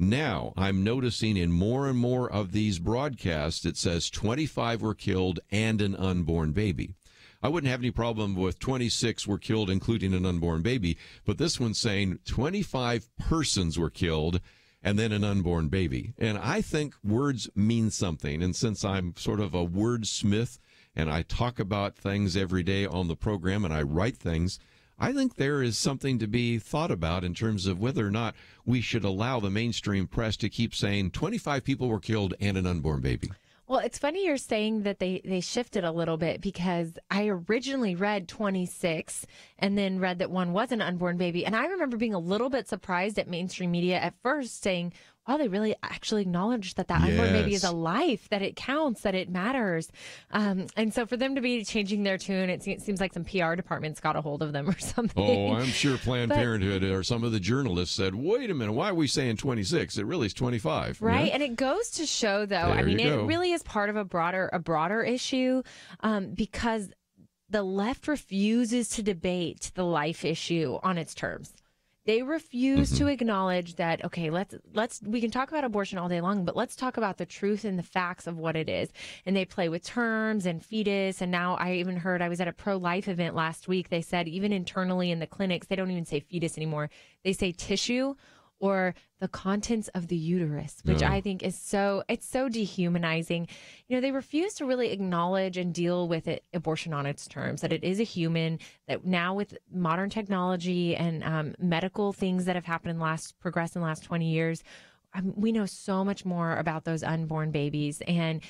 Now, I'm noticing in more and more of these broadcasts, it says 25 were killed and an unborn baby. I wouldn't have any problem with 26 were killed, including an unborn baby, but this one's saying 25 persons were killed and then an unborn baby. And I think words mean something. And since I'm sort of a wordsmith and I talk about things every day on the program and I write things, I think there is something to be thought about in terms of whether or not we should allow the mainstream press to keep saying 25 people were killed and an unborn baby. Well, it's funny you're saying that they shifted a little bit, because I originally read 26 and then read that one was an unborn baby. And I remember being a little bit surprised at mainstream media at first saying, wow, they really actually acknowledge that unborn baby is a life, that it counts, that it matters. And so for them to be changing their tune, it seems like some PR departments got a hold of them or something. Oh, I'm sure Planned Parenthood or some of the journalists said, wait a minute, why are we saying 26? It really is 25. Right. Yeah? And it goes to show, though, it really is part of a broader issue, because the left refuses to debate the life issue on its terms. They refuse to acknowledge that, okay, we can talk about abortion all day long, but let's talk about the truth and the facts of what it is. And they play with terms and fetus. And now I even heard, I was at a pro-life event last week. They said even internally in the clinics, they don't even say fetus anymore. They say tissue or the contents of the uterus, which I think is it's so dehumanizing. You know, they refuse to really acknowledge and deal with abortion on its terms, that it is a human, that now with modern technology and medical things that have happened progressed in the last 20 years, we know so much more about those unborn babies, and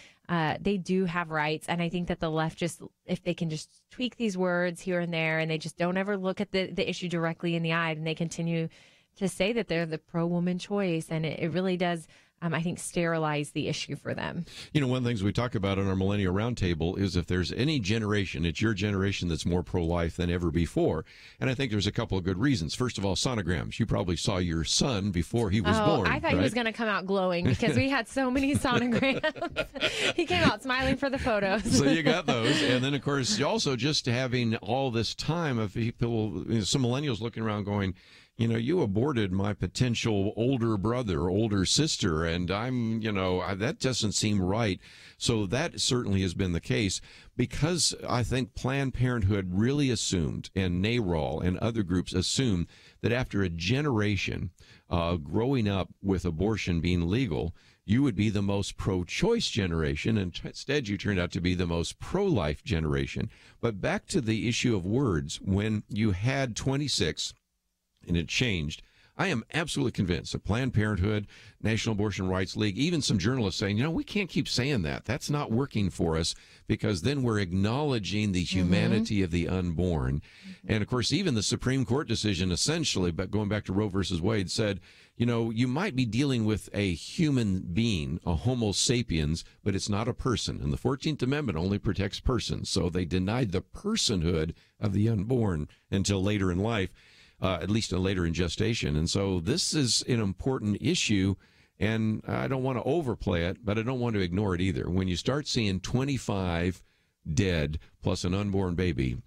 they do have rights. And I think that the left, if they can just tweak these words here and there, and they just don't ever look at the issue directly in the eye, and they continue to say that they're the pro-woman choice, and it really does, I think, sterilize the issue for them. You know, one of the things we talk about on our Millennial Roundtable is if there's any generation, it's your generation that's more pro-life than ever before. And I think there's a couple of good reasons. First of all, sonograms. You probably saw your son before he was born. I thought he was going to come out glowing, because we had so many sonograms. He came out smiling for the photos. So you got those. And then, of course, also just having all this time of people, some millennials looking around going, you know, you aborted my potential older brother, older sister, and that doesn't seem right. So that certainly has been the case, because I think Planned Parenthood really assumed, and NARAL and other groups assumed, that after a generation growing up with abortion being legal, you would be the most pro-choice generation, and instead you turned out to be the most pro-life generation. But back to the issue of words, when you had 26 and it changed, I am absolutely convinced that Planned Parenthood, National Abortion Rights League, even some journalists saying, we can't keep saying that. That's not working for us, because then we're acknowledging the humanity of the unborn. And, of course, even the Supreme Court decision essentially, but going back to Roe versus Wade, said, you might be dealing with a human being, a Homo sapiens, but it's not a person. And the 14th Amendment only protects persons. So they denied the personhood of the unborn until later in life. At least later in gestation. And so this is an important issue, and I don't want to overplay it, but I don't want to ignore it either. When you start seeing 25 dead plus an unborn baby,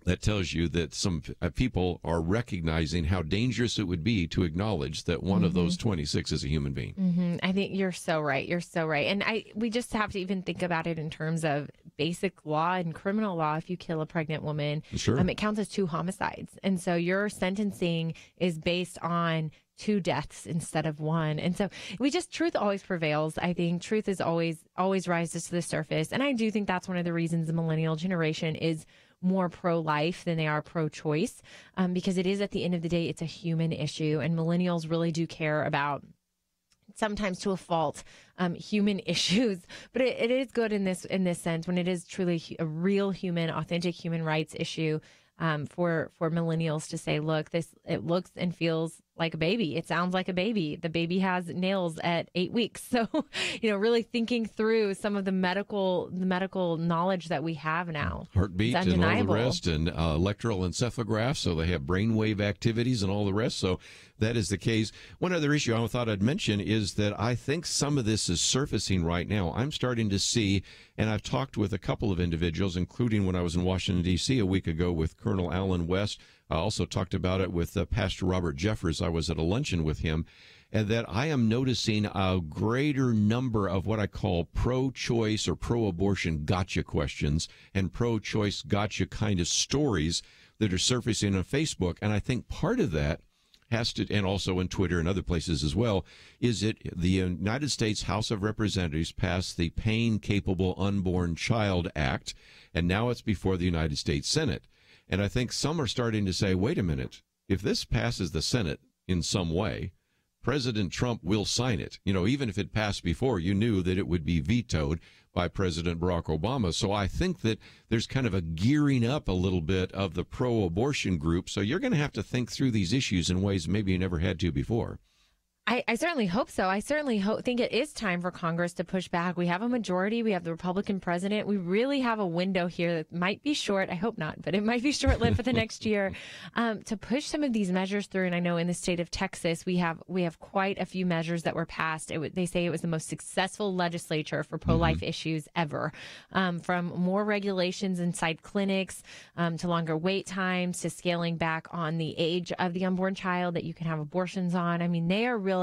that tells you that some people are recognizing how dangerous it would be to acknowledge that one of those 26 is a human being. I think you're so right. You're so right. And we just have to even think about it in terms of basic law and criminal law. If you kill a pregnant woman, it counts as 2 homicides. And so your sentencing is based on 2 deaths instead of 1. And so truth always prevails. I think truth is always rises to the surface. And I do think that's one of the reasons the millennial generation is more pro-life than they are pro-choice, because it is, at the end of the day, it's a human issue, and millennials really do care about, sometimes to a fault, human issues. But it is good in this sense, when it is truly a real human, authentic human rights issue, for millennials to say, look, it looks and feels like a baby. It sounds like a baby. The baby has nails at 8 weeks. So, really thinking through some of the medical knowledge that we have now. Heartbeat and all the rest, and electroencephalographs, so they have brainwave activities and all the rest. So that is the case. One other issue I thought I'd mention is that I think some of this is surfacing right now. I'm starting to see, and I've talked with a couple of individuals, including when I was in Washington, D.C. a week ago with Colonel Alan West. I also talked about it with Pastor Robert Jeffers. I was at a luncheon with him, and that I am noticing a greater number of what I call pro-choice or pro-abortion gotcha questions and pro-choice gotcha kind of stories that are surfacing on Facebook. And I think part of that has to, and also in Twitter and other places as well, is it the United States House of Representatives passed the Pain-Capable Unborn Child Act, and now it's before the United States Senate. And I think some are starting to say, wait a minute, if this passes the Senate in some way, President Trump will sign it. Even if it passed before, you knew that it would be vetoed by President Barack Obama. So I think that there's kind of a gearing up a little bit of the pro-abortion group. So you're going to have to think through these issues in ways maybe you never had to before. I certainly hope so. I certainly think it is time for Congress to push back. We have a majority. We have the Republican president. We really have a window here that might be short. I hope not, but it might be short-lived for the next year to push some of these measures through. And I know in the state of Texas, we have quite a few measures that were passed. They say it was the most successful legislature for pro-life issues ever, from more regulations inside clinics to longer wait times to scaling back on the age of the unborn child that you can have abortions on. I mean, they are really,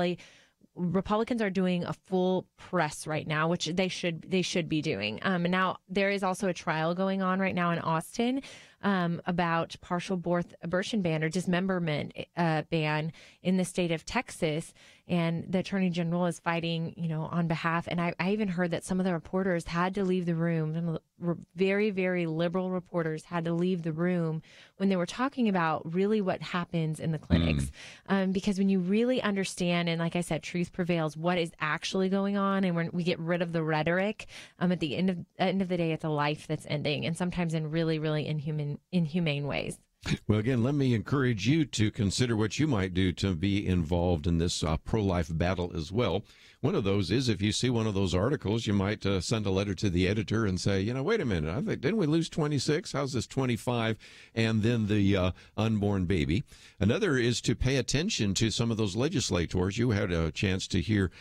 Republicans are doing a full press right now, which they should be doing. And now there is also a trial going on right now in Austin about partial birth abortion ban or dismemberment ban in the state of Texas. And the attorney general is fighting, on behalf. And I even heard that some of the reporters had to leave the room. Some very, very liberal reporters had to leave the room when they were talking about really what happens in the clinics. Because when you really understand, and like I said, truth prevails, what is actually going on, and when we get rid of the rhetoric, at the end of the day, it's a life that's ending, and sometimes in really, really inhumane ways. Well, again, let me encourage you to consider what you might do to be involved in this pro-life battle as well. One of those is if you see one of those articles, you might send a letter to the editor and say, wait a minute, I think, didn't we lose 26? How's this 25? And then the unborn baby. Another is to pay attention to some of those legislators. You had a chance to hear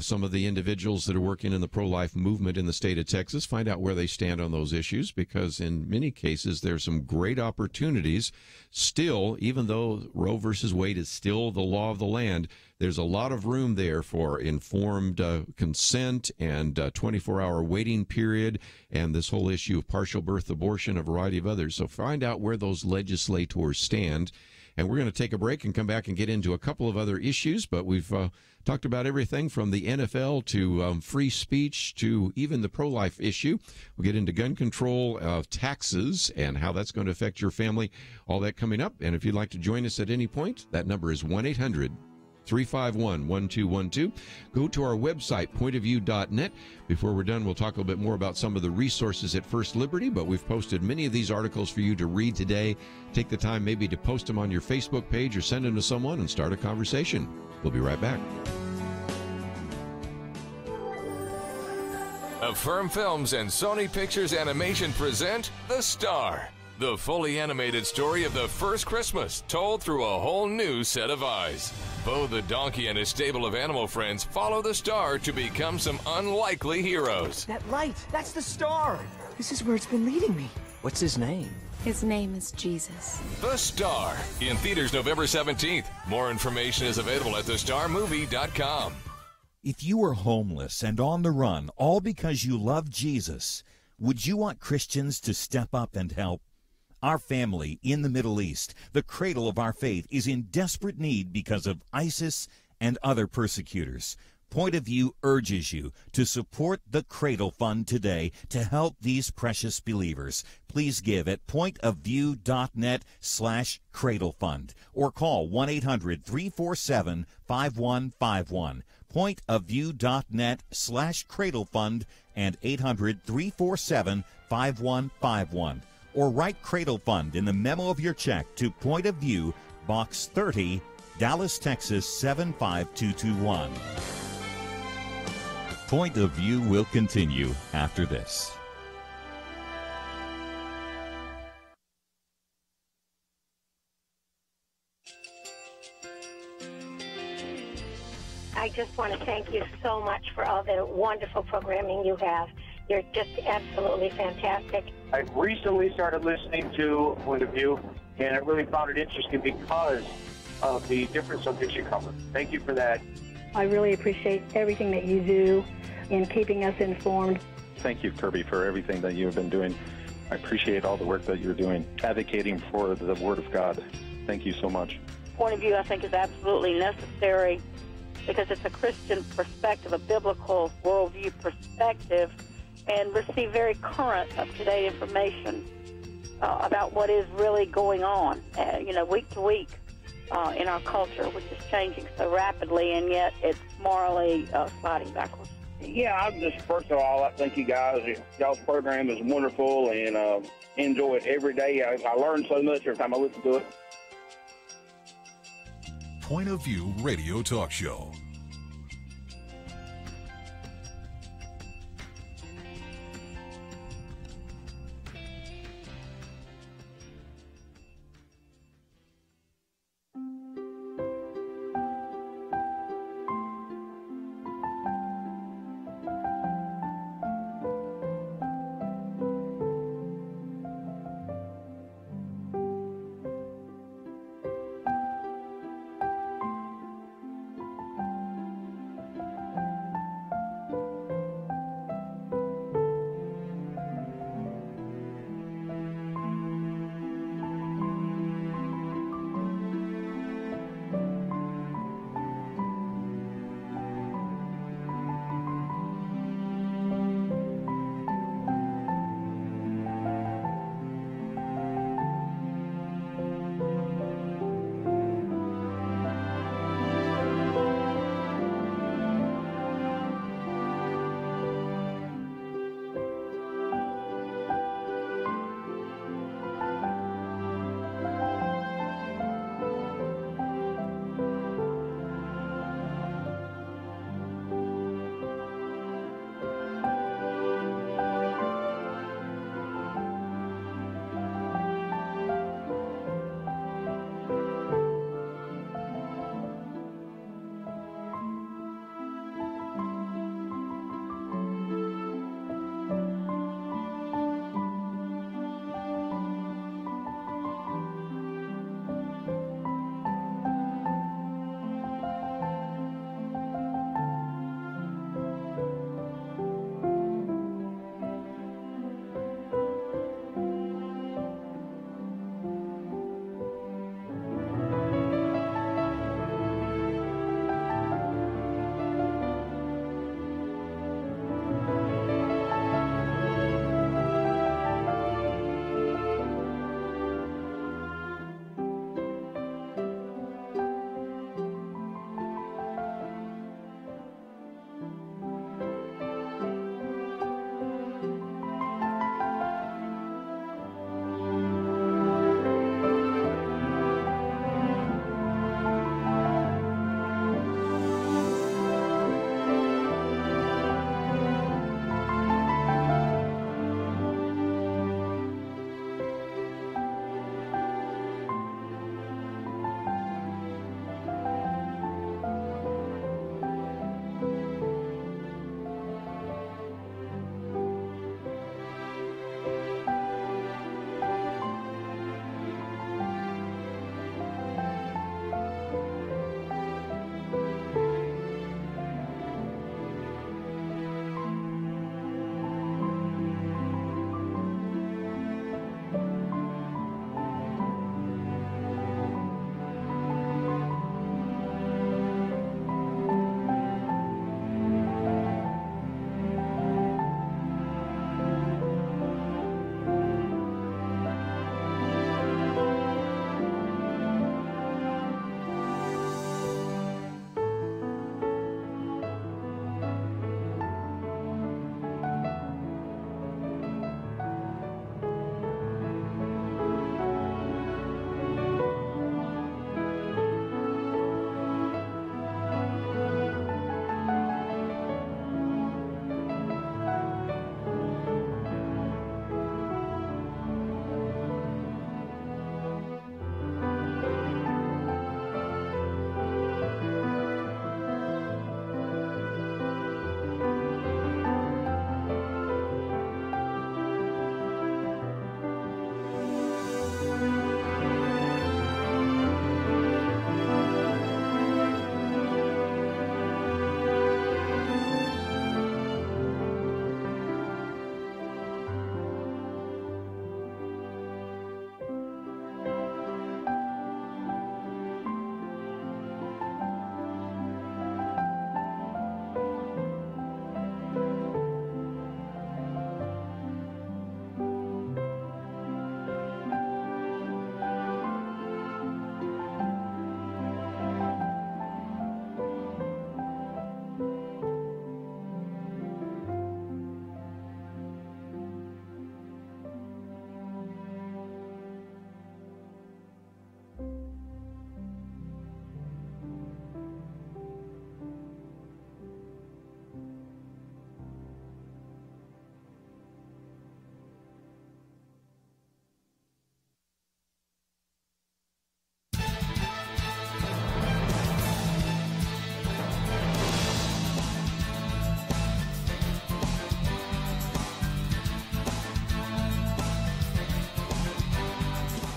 some of the individuals that are working in the pro-life movement in the state of Texas. Find out where they stand on those issues, because in many cases, there's some great opportunities. Still, even though Roe versus Wade is still the law of the land, there's a lot of room there for informed consent and 24-hour waiting period and this whole issue of partial birth abortion, a variety of others. So find out where those legislators stand. And we're going to take a break and come back and get into a couple of other issues. But we've talked about everything from the NFL to free speech to even the pro-life issue. We'll get into gun control, taxes, and how that's going to affect your family. All that coming up. And if you'd like to join us at any point, that number is 1-800-351-1212. Go to our website, pointofview.net. Before we're done, we'll talk a little bit more about some of the resources at First Liberty, but we've posted many of these articles for you to read today. Take the time maybe to post them on your Facebook page or send them to someone and start a conversation. We'll be right back. Affirm Films and Sony Pictures Animation present The Star, the fully animated story of the first Christmas told through a whole new set of eyes. Bo the donkey and his stable of animal friends follow the star to become some unlikely heroes. That light, that's the star. This is where it's been leading me. What's his name? His name is Jesus. The Star, in theaters November 17th. More information is available at thestarmovie.com. If you were homeless and on the run, all because you love Jesus, would you want Christians to step up and help? Our family in the Middle East, the cradle of our faith, is in desperate need because of ISIS and other persecutors. Point of View urges you to support the Cradle Fund today to help these precious believers. Please give at pointofview.net/Cradle Fund or call 1-800-347-5151. Pointofview.net/Cradle Fund and 800-347-5151. Or write Cradle Fund in the memo of your check to Point of View, Box 30, Dallas, Texas 75221. Point of View will continue after this. I just want to thank you so much for all the wonderful programming you have. You're just absolutely fantastic. I recently started listening to Point of View, and I really found it interesting because of the different subjects you cover. Thank you for that. I really appreciate everything that you do in keeping us informed. Thank you, Kerby, for everything that you have been doing. I appreciate all the work that you're doing, advocating for the Word of God. Thank you so much. Point of View, I think, is absolutely necessary because it's a Christian perspective, a biblical worldview perspective, and receive very current, up-to-date information about what is really going on, week to week in our culture, which is changing so rapidly, and yet it's morally sliding backwards. Yeah, I'm just, first of all, I thank you guys. Y'all's program is wonderful, and enjoy it every day. I learn so much every time I listen to it. Point of View Radio Talk Show.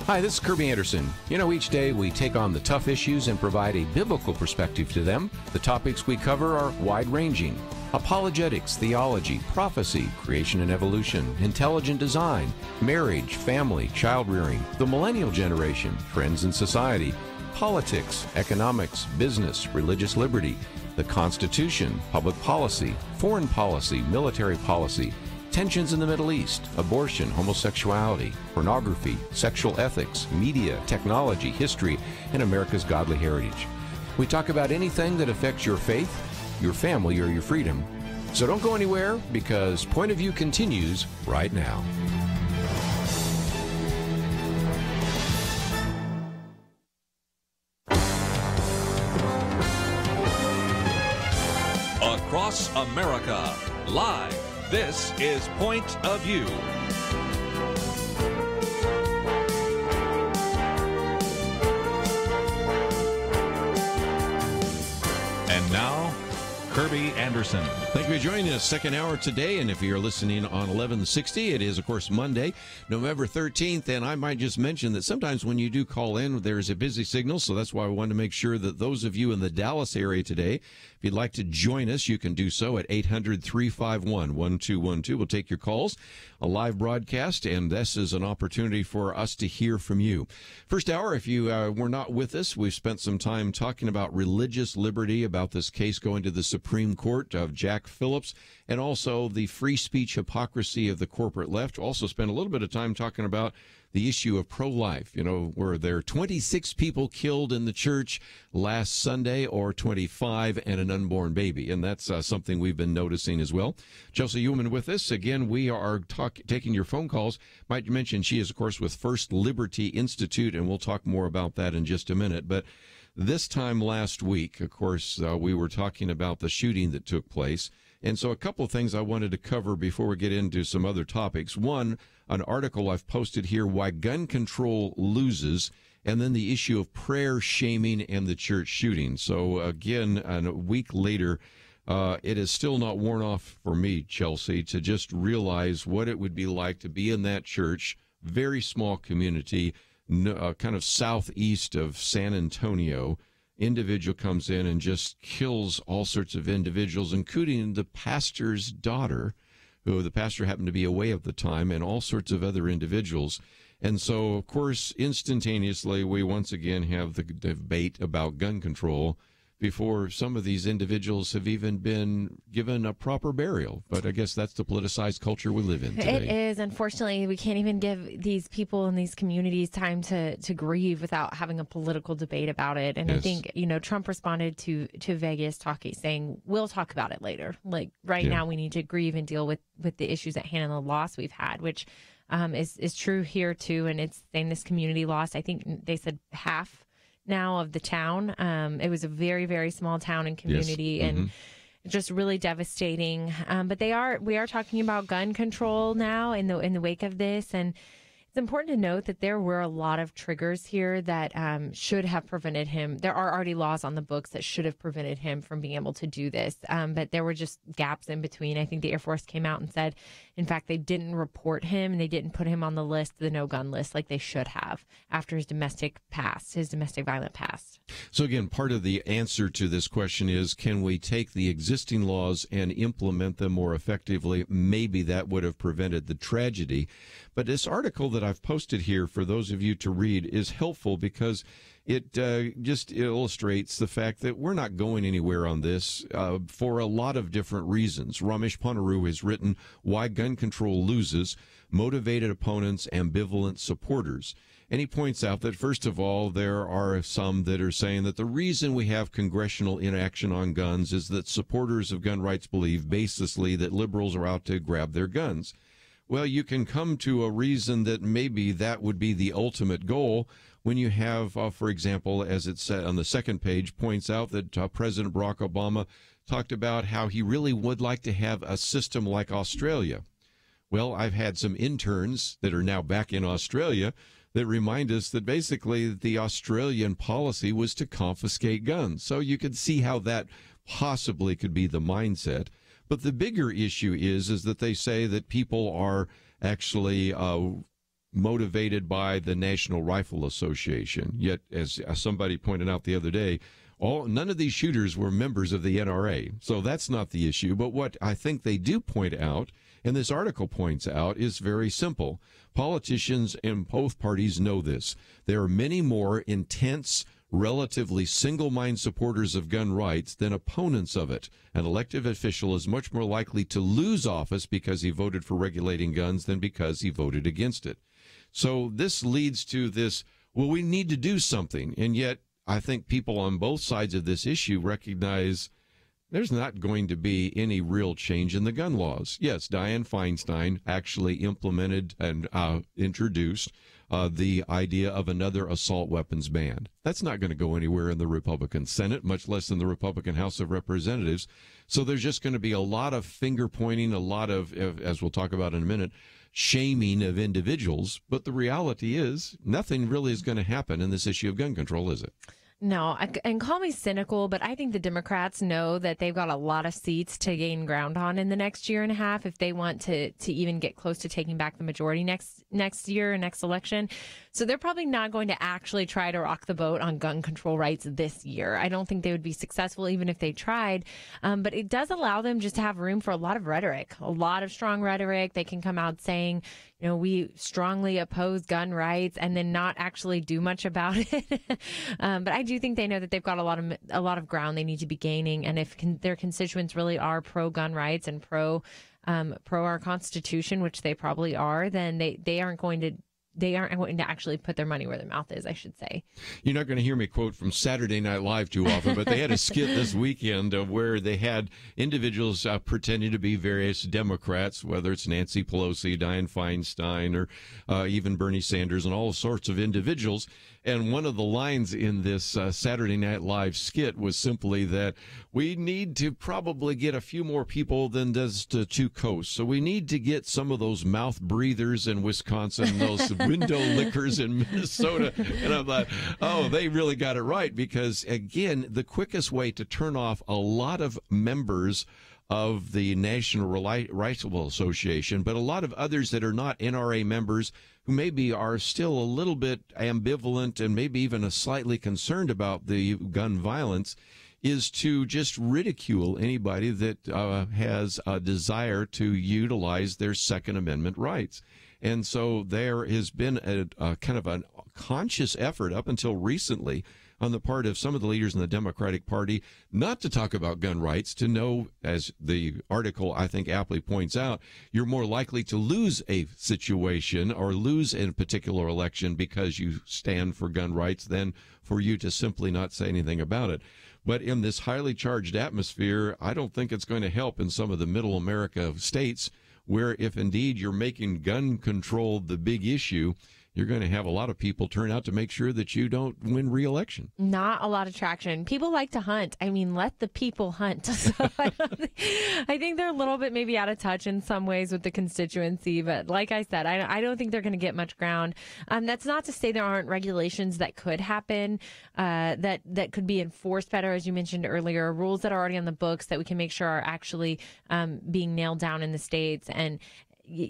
Hi, this is Kerby Anderson. You know, each day we take on the tough issues and provide a biblical perspective to them. The topics we cover are wide-ranging. Apologetics, theology, prophecy, creation and evolution, intelligent design, marriage, family, child-rearing, the millennial generation, trends in society, politics, economics, business, religious liberty, the Constitution, public policy, foreign policy, military policy, tensions in the Middle East, abortion, homosexuality, pornography, sexual ethics, media, technology, history, and America's godly heritage. We talk about anything that affects your faith, your family, or your freedom. So don't go anywhere, because Point of View continues right now. Across America, live. This is Point of View. And now, Kerby Anderson. Thank you for joining us. Second hour today, and if you're listening on 1160, it is, of course, Monday, November 13th, and I might just mention that sometimes when you do call in, there's a busy signal, so that's why I wanted to make sure that those of you in the Dallas area today, if you'd like to join us, you can do so at 800-351-1212. We'll take your calls, a live broadcast, and this is an opportunity for us to hear from you. First hour, if you were not with us, we've spent some time talking about religious liberty, about this case going to the Supreme Court of Jack Phillips, and also the free speech hypocrisy of the corporate left. Also spent a little bit of time talking about the issue of pro-life. You know, were there 26 people killed in the church last Sunday, or 25 and an unborn baby? And that's something we've been noticing as well. Chelsey Youman with us. Again, we are taking your phone calls. Might mention she is, of course, with First Liberty Institute, and we'll talk more about that in just a minute. But this time last week, of course, we were talking about the shooting that took place. And so a couple of things I wanted to cover before we get into some other topics. One, an article I've posted here, Why Gun Control Loses, and then the issue of prayer shaming and the church shooting. So again, a week later, it is still not worn off for me, Chelsey, to just realize what it would be like to be in that church, very small community, kind of southeast of San Antonio. Individual comes in and just kills all sorts of individuals, including the pastor's daughter, who the pastor happened to be away at the time, and all sorts of other individuals. And so, of course, instantaneously, we once again have the debate about gun control before some of these individuals have even been given a proper burial. But I guess that's the politicized culture we live in today. It is. Unfortunately, we can't even give these people in these communities time to grieve without having a political debate about it. And yes. I think, Trump responded to Vegas saying, we'll talk about it later. Like now we need to grieve and deal with the issues at hand and the loss we've had, which is true here too. And it's saying this community lost, I think they said half now of the town. It was a very, very small town and community, yes. And just really devastating. But we are talking about gun control now in the wake of this, and it's important to note that there were a lot of triggers here that should have prevented him. There are already laws on the books that should have prevented him from being able to do this, but there were just gaps in between. I think the Air Force came out and said, in fact, they didn't report him and they didn't put him on the list, the no-gun list, like they should have after his domestic violent past. So again, part of the answer to this question is, can we take the existing laws and implement them more effectively? Maybe that would have prevented the tragedy. But this article that I've posted here for those of you to read is helpful because it just illustrates the fact that we're not going anywhere on this for a lot of different reasons. Ramesh Ponnuru has written Why Gun Control Loses, Motivated Opponents, Ambivalent Supporters. And he points out that, first of all, there are some that are saying that the reason we have congressional inaction on guns is that supporters of gun rights believe baselessly that liberals are out to grab their guns. Well, you can come to a reason that maybe that would be the ultimate goal when you have, for example, as it said on the second page, points out that President Barack Obama talked about how he really would like to have a system like Australia. Well, I've had some interns that are now back in Australia that remind us that basically the Australian policy was to confiscate guns. So you could see how that possibly could be the mindset. But the bigger issue is that they say that people are actually motivated by the National Rifle Association. Yet, as somebody pointed out the other day, none of these shooters were members of the NRA. So that's not the issue. But what I think they do point out, and this article points out, is very simple. Politicians in both parties know this. There are many more intense, relatively single-minded supporters of gun rights than opponents of it. An elected official is much more likely to lose office because he voted for regulating guns than because he voted against it. So this leads to this, well, we need to do something. And yet I think people on both sides of this issue recognize there's not going to be any real change in the gun laws. Yes, Dianne Feinstein actually implemented and introduced the idea of another assault weapons ban. That's not going to go anywhere in the Republican Senate, much less in the Republican House of Representatives. So there's just going to be a lot of finger pointing, a lot of, as we'll talk about in a minute, shaming of individuals. But the reality is nothing really is going to happen in this issue of gun control, is it? No, and call me cynical, but I think the Democrats know that they've got a lot of seats to gain ground on in the next year and a half if they want to even get close to taking back the majority next year, next election. So they're probably not going to actually try to rock the boat on gun control rights this year. I don't think they would be successful even if they tried. But it does allow them just to have room for a lot of rhetoric, a lot of strong rhetoric. They can come out saying, you know, we strongly oppose gun rights and then not actually do much about it. But I do think they know that they've got a lot of ground they need to be gaining. And if their constituents really are pro gun rights and pro our Constitution, which they probably are, then they aren't going to actually put their money where their mouth is, I should say. You're not going to hear me quote from Saturday Night Live too often, but they had a skit this weekend where they had individuals pretending to be various Democrats, whether it's Nancy Pelosi, Dianne Feinstein, or even Bernie Sanders, and all sorts of individuals. And one of the lines in this Saturday Night Live skit was simply that we need to probably get a few more people than does to two coasts. So we need to get some of those mouth breathers in Wisconsin, those window lickers in Minnesota. And I'm like, oh, they really got it right. Because, again, the quickest way to turn off a lot of members of the National Rifle Association, but a lot of others that are not NRA members who maybe are still a little bit ambivalent and maybe even slightly concerned about the gun violence, is to just ridicule anybody that has a desire to utilize their Second Amendment rights. And so there has been a kind of a conscious effort up until recently on the part of some of the leaders in the Democratic Party not to talk about gun rights, to know, as the article I think aptly points out, you're more likely to lose a situation or lose a particular election because you stand for gun rights than for you to simply not say anything about it. But in this highly charged atmosphere, I don't think it's going to help in some of the middle America states where, if indeed you're making gun control the big issue, you're going to have a lot of people turn out to make sure that you don't win re-election. Not a lot of traction. People like to hunt. I mean, let the people hunt. So I think they're a little bit maybe out of touch in some ways with the constituency. But like I said, I don't think they're going to get much ground. That's not to say there aren't regulations that could happen, that could be enforced better, as you mentioned earlier, rules that are already on the books that we can make sure are actually being nailed down in the states. And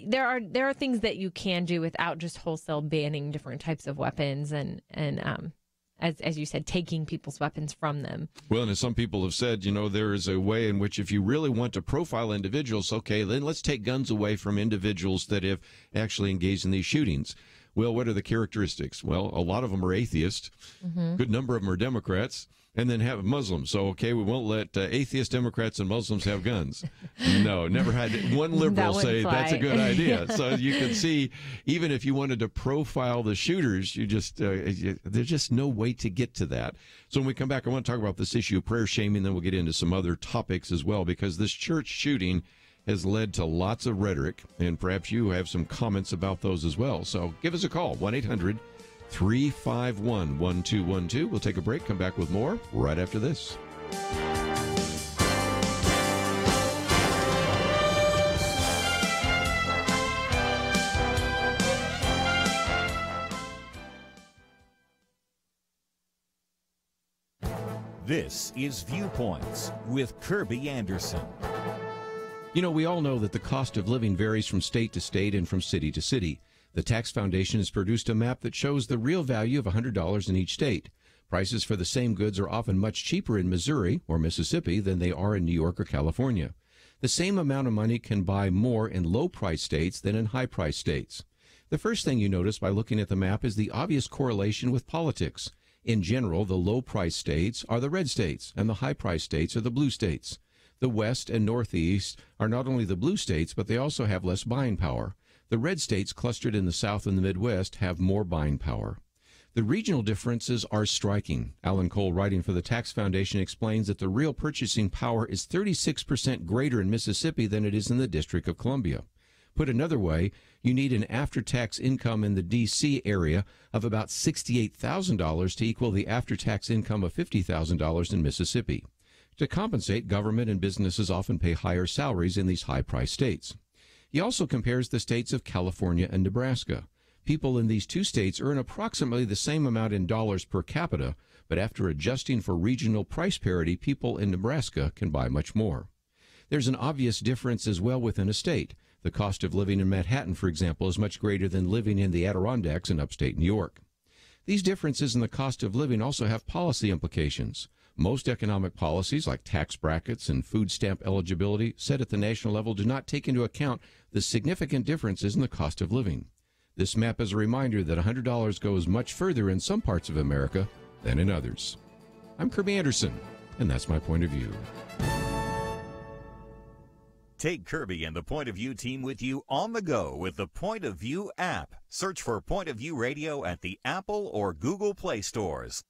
there are things that you can do without just wholesale banning different types of weapons and as you said, taking people's weapons from them. Well, and as some people have said, you know, there is a way in which if you really want to profile individuals, okay, then let's take guns away from individuals that have actually engaged in these shootings. Well, what are the characteristics? Well, a lot of them are atheists. Mm-hmm. Good number of them are Democrats. And then have Muslims. So, okay, we won't let atheist Democrats and Muslims have guns. No, never had one liberal say that's a good idea. So you can see, even if you wanted to profile the shooters, you just there's just no way to get to that. So when we come back, I want to talk about this issue of prayer shaming, then we'll get into some other topics as well, because this church shooting has led to lots of rhetoric, and perhaps you have some comments about those as well. So give us a call, 1-800-351-1212. We'll take a break, come back with more right after this. This is Viewpoints with Kerby Anderson. You know, we all know that the cost of living varies from state to state and from city to city. The Tax Foundation has produced a map that shows the real value of $100 in each state. Prices for the same goods are often much cheaper in Missouri or Mississippi than they are in New York or California. The same amount of money can buy more in low-price states than in high-price states. The first thing you notice by looking at the map is the obvious correlation with politics. In general, the low-price states are the red states, and the high-price states are the blue states. The West and Northeast are not only the blue states, but they also have less buying power. The red states clustered in the South and the Midwest have more buying power. The regional differences are striking. Alan Cole, writing for the Tax Foundation, explains that the real purchasing power is 36% greater in Mississippi than it is in the District of Columbia. Put another way, you need an after-tax income in the D.C. area of about $68,000 to equal the after-tax income of $50,000 in Mississippi. To compensate, government and businesses often pay higher salaries in these high-priced states. He also compares the states of California and Nebraska. People in these two states earn approximately the same amount in dollars per capita, but after adjusting for regional price parity, people in Nebraska can buy much more. There's an obvious difference as well within a state. The cost of living in Manhattan, for example, is much greater than living in the Adirondacks in upstate New York. These differences in the cost of living also have policy implications. Most economic policies, like tax brackets and food stamp eligibility, set at the national level, do not take into account the significant differences in the cost of living. This map is a reminder that $100 goes much further in some parts of America than in others. I'm Kerby Anderson, and that's my point of view. Take Kerby and the Point of View team with you on the go with the Point of View app. Search for Point of View Radio at the Apple or Google Play stores.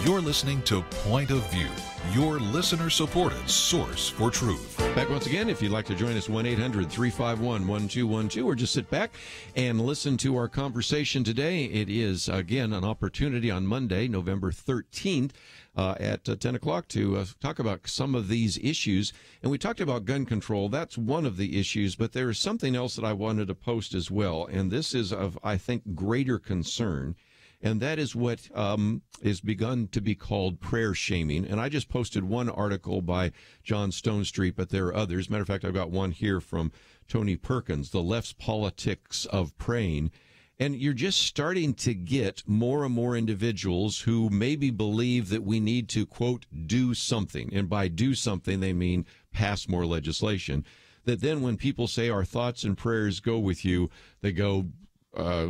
You're listening to Point of View, your listener-supported source for truth. Back once again, if you'd like to join us, 1-800-351-1212, or just sit back and listen to our conversation today. It is, again, an opportunity on Monday, November 13th, at 10 o'clock to talk about some of these issues. And we talked about gun control. That's one of the issues, but there is something else that I wanted to post as well, and this is of, I think, greater concern. And that is what is begun to be called prayer shaming. And I just posted one article by John Stonestreet, but there are others. Matter of fact, I've got one here from Tony Perkins, The Left's Politics of Praying. And you're just starting to get more and more individuals who maybe believe that we need to, quote, do something. And by do something, they mean pass more legislation. That then when people say our thoughts and prayers go with you, they go,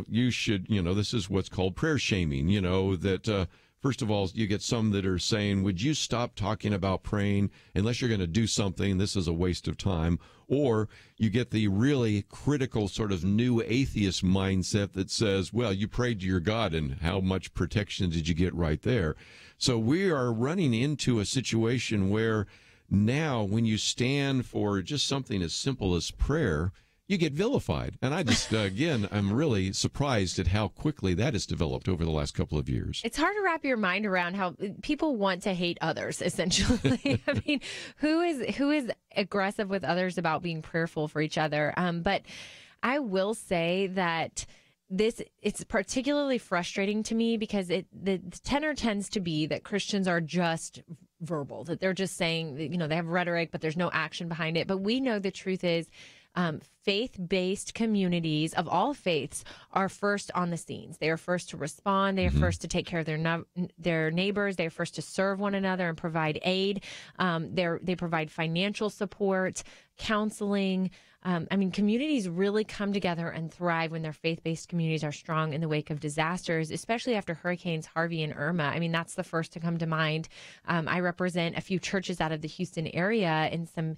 you should, this is what's called prayer shaming, that first of all, you get some that are saying, would you stop talking about praying unless you're going to do something? This is a waste of time. Or you get the really critical sort of new atheist mindset that says, well, you prayed to your God and how much protection did you get right there? So we are running into a situation where now when you stand for just something as simple as prayer, you get vilified. And I just, again, I'm really surprised at how quickly that has developed over the last couple of years. It's hard to wrap your mind around how people want to hate others, essentially. I mean, who is aggressive with others about being prayerful for each other? But I will say that it's particularly frustrating to me because the tenor tends to be that Christians are just verbal, that they're just saying, they have rhetoric, but there's no action behind it. But we know the truth is, faith-based communities of all faiths are first on the scenes. They are first to respond. They are first to take care of their neighbors. They are first to serve one another and provide aid. They provide financial support, counseling, Communities really come together and thrive when their faith-based communities are strong in the wake of disasters, especially after Hurricanes Harvey and Irma. I mean, that's the first to come to mind. I represent a few churches out of the Houston area in some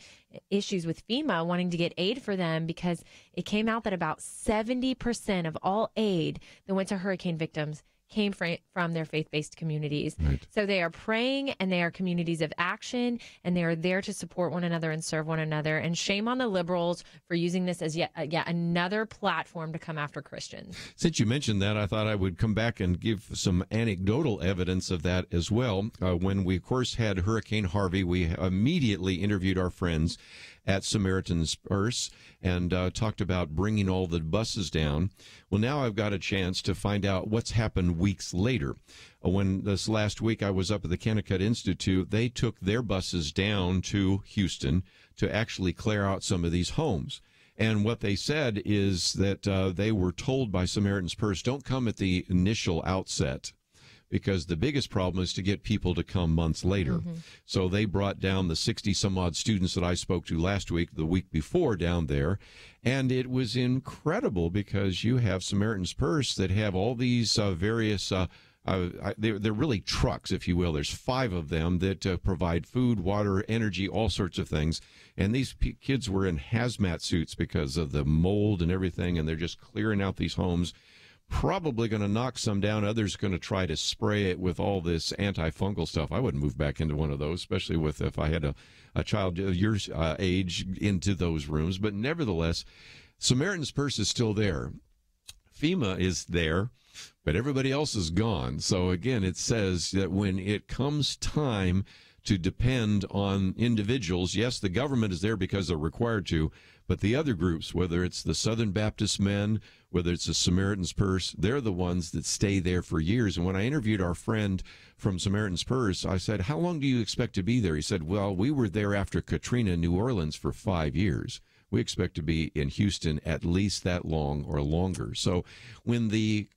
issues with FEMA wanting to get aid for them because it came out that about 70% of all aid that went to hurricane victims came from their faith-based communities. Right. So they are praying, and they are communities of action, and they are there to support one another and serve one another. And shame on the liberals for using this as yet another platform to come after Christians. Since you mentioned that, I thought I would come back and give some anecdotal evidence of that as well. When we, of course, had Hurricane Harvey, we immediately interviewed our friends at Samaritan's Purse and talked about bringing all the buses down. Well, now I've got a chance to find out what's happened weeks later. When this last week I was up at the Kennecott Institute, they took their buses down to Houston to actually clear out some of these homes. And what they said is that they were told by Samaritan's Purse, don't come at the initial outset, because the biggest problem is to get people to come months later. Mm-hmm. So they brought down the 60-some-odd students that I spoke to last week, the week before down there, and it was incredible because you have Samaritan's Purse that have all these various they're really trucks, if you will. There's 5 of them that provide food, water, energy, all sorts of things. And these kids were in hazmat suits because of the mold and everything, and they're just clearing out these homes. Probably going to knock some down. Others going to try to spray it with all this antifungal stuff. I wouldn't move back into one of those, especially if I had a child of your age into those rooms. But nevertheless, Samaritan's Purse is still there. FEMA is there, but everybody else is gone. So again, it says that when it comes time to depend on individuals, yes, the government is there because they're required to, but the other groups, whether it's the Southern Baptist men, whether it's the Samaritan's Purse, they're the ones that stay there for years. And when I interviewed our friend from Samaritan's Purse, I said, how long do you expect to be there? He said, well, we were there after Katrina in New Orleans for 5 years. We expect to be in Houston at least that long or longer. So when the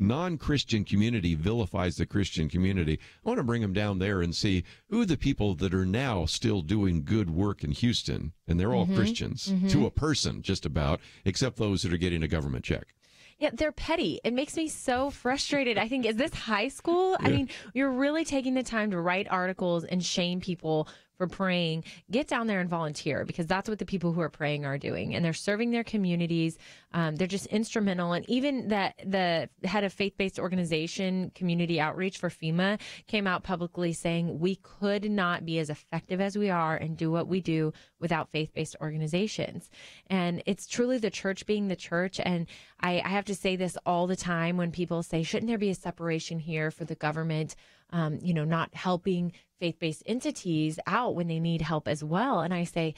non-Christian community vilifies the Christian community, I want to bring them down there and see who are the people that are now still doing good work in Houston. And they're all Christians to a person, just about, except those that are getting a government check. Yeah, they're petty. It makes me so frustrated. I think, is this high school? Yeah. I mean, you're really taking the time to write articles and shame people for praying. Get down there and volunteer, because that's what the people who are praying are doing. And they're serving their communities. They're just instrumental. And even the head of faith-based organization, community outreach for FEMA, came out publicly saying we could not be as effective as we are and do what we do without faith-based organizations. And it's truly the church being the church. And I have to say this all the time when people say, shouldn't there be a separation here for the government, not helping faith-based entities out when they need help as well? And I say,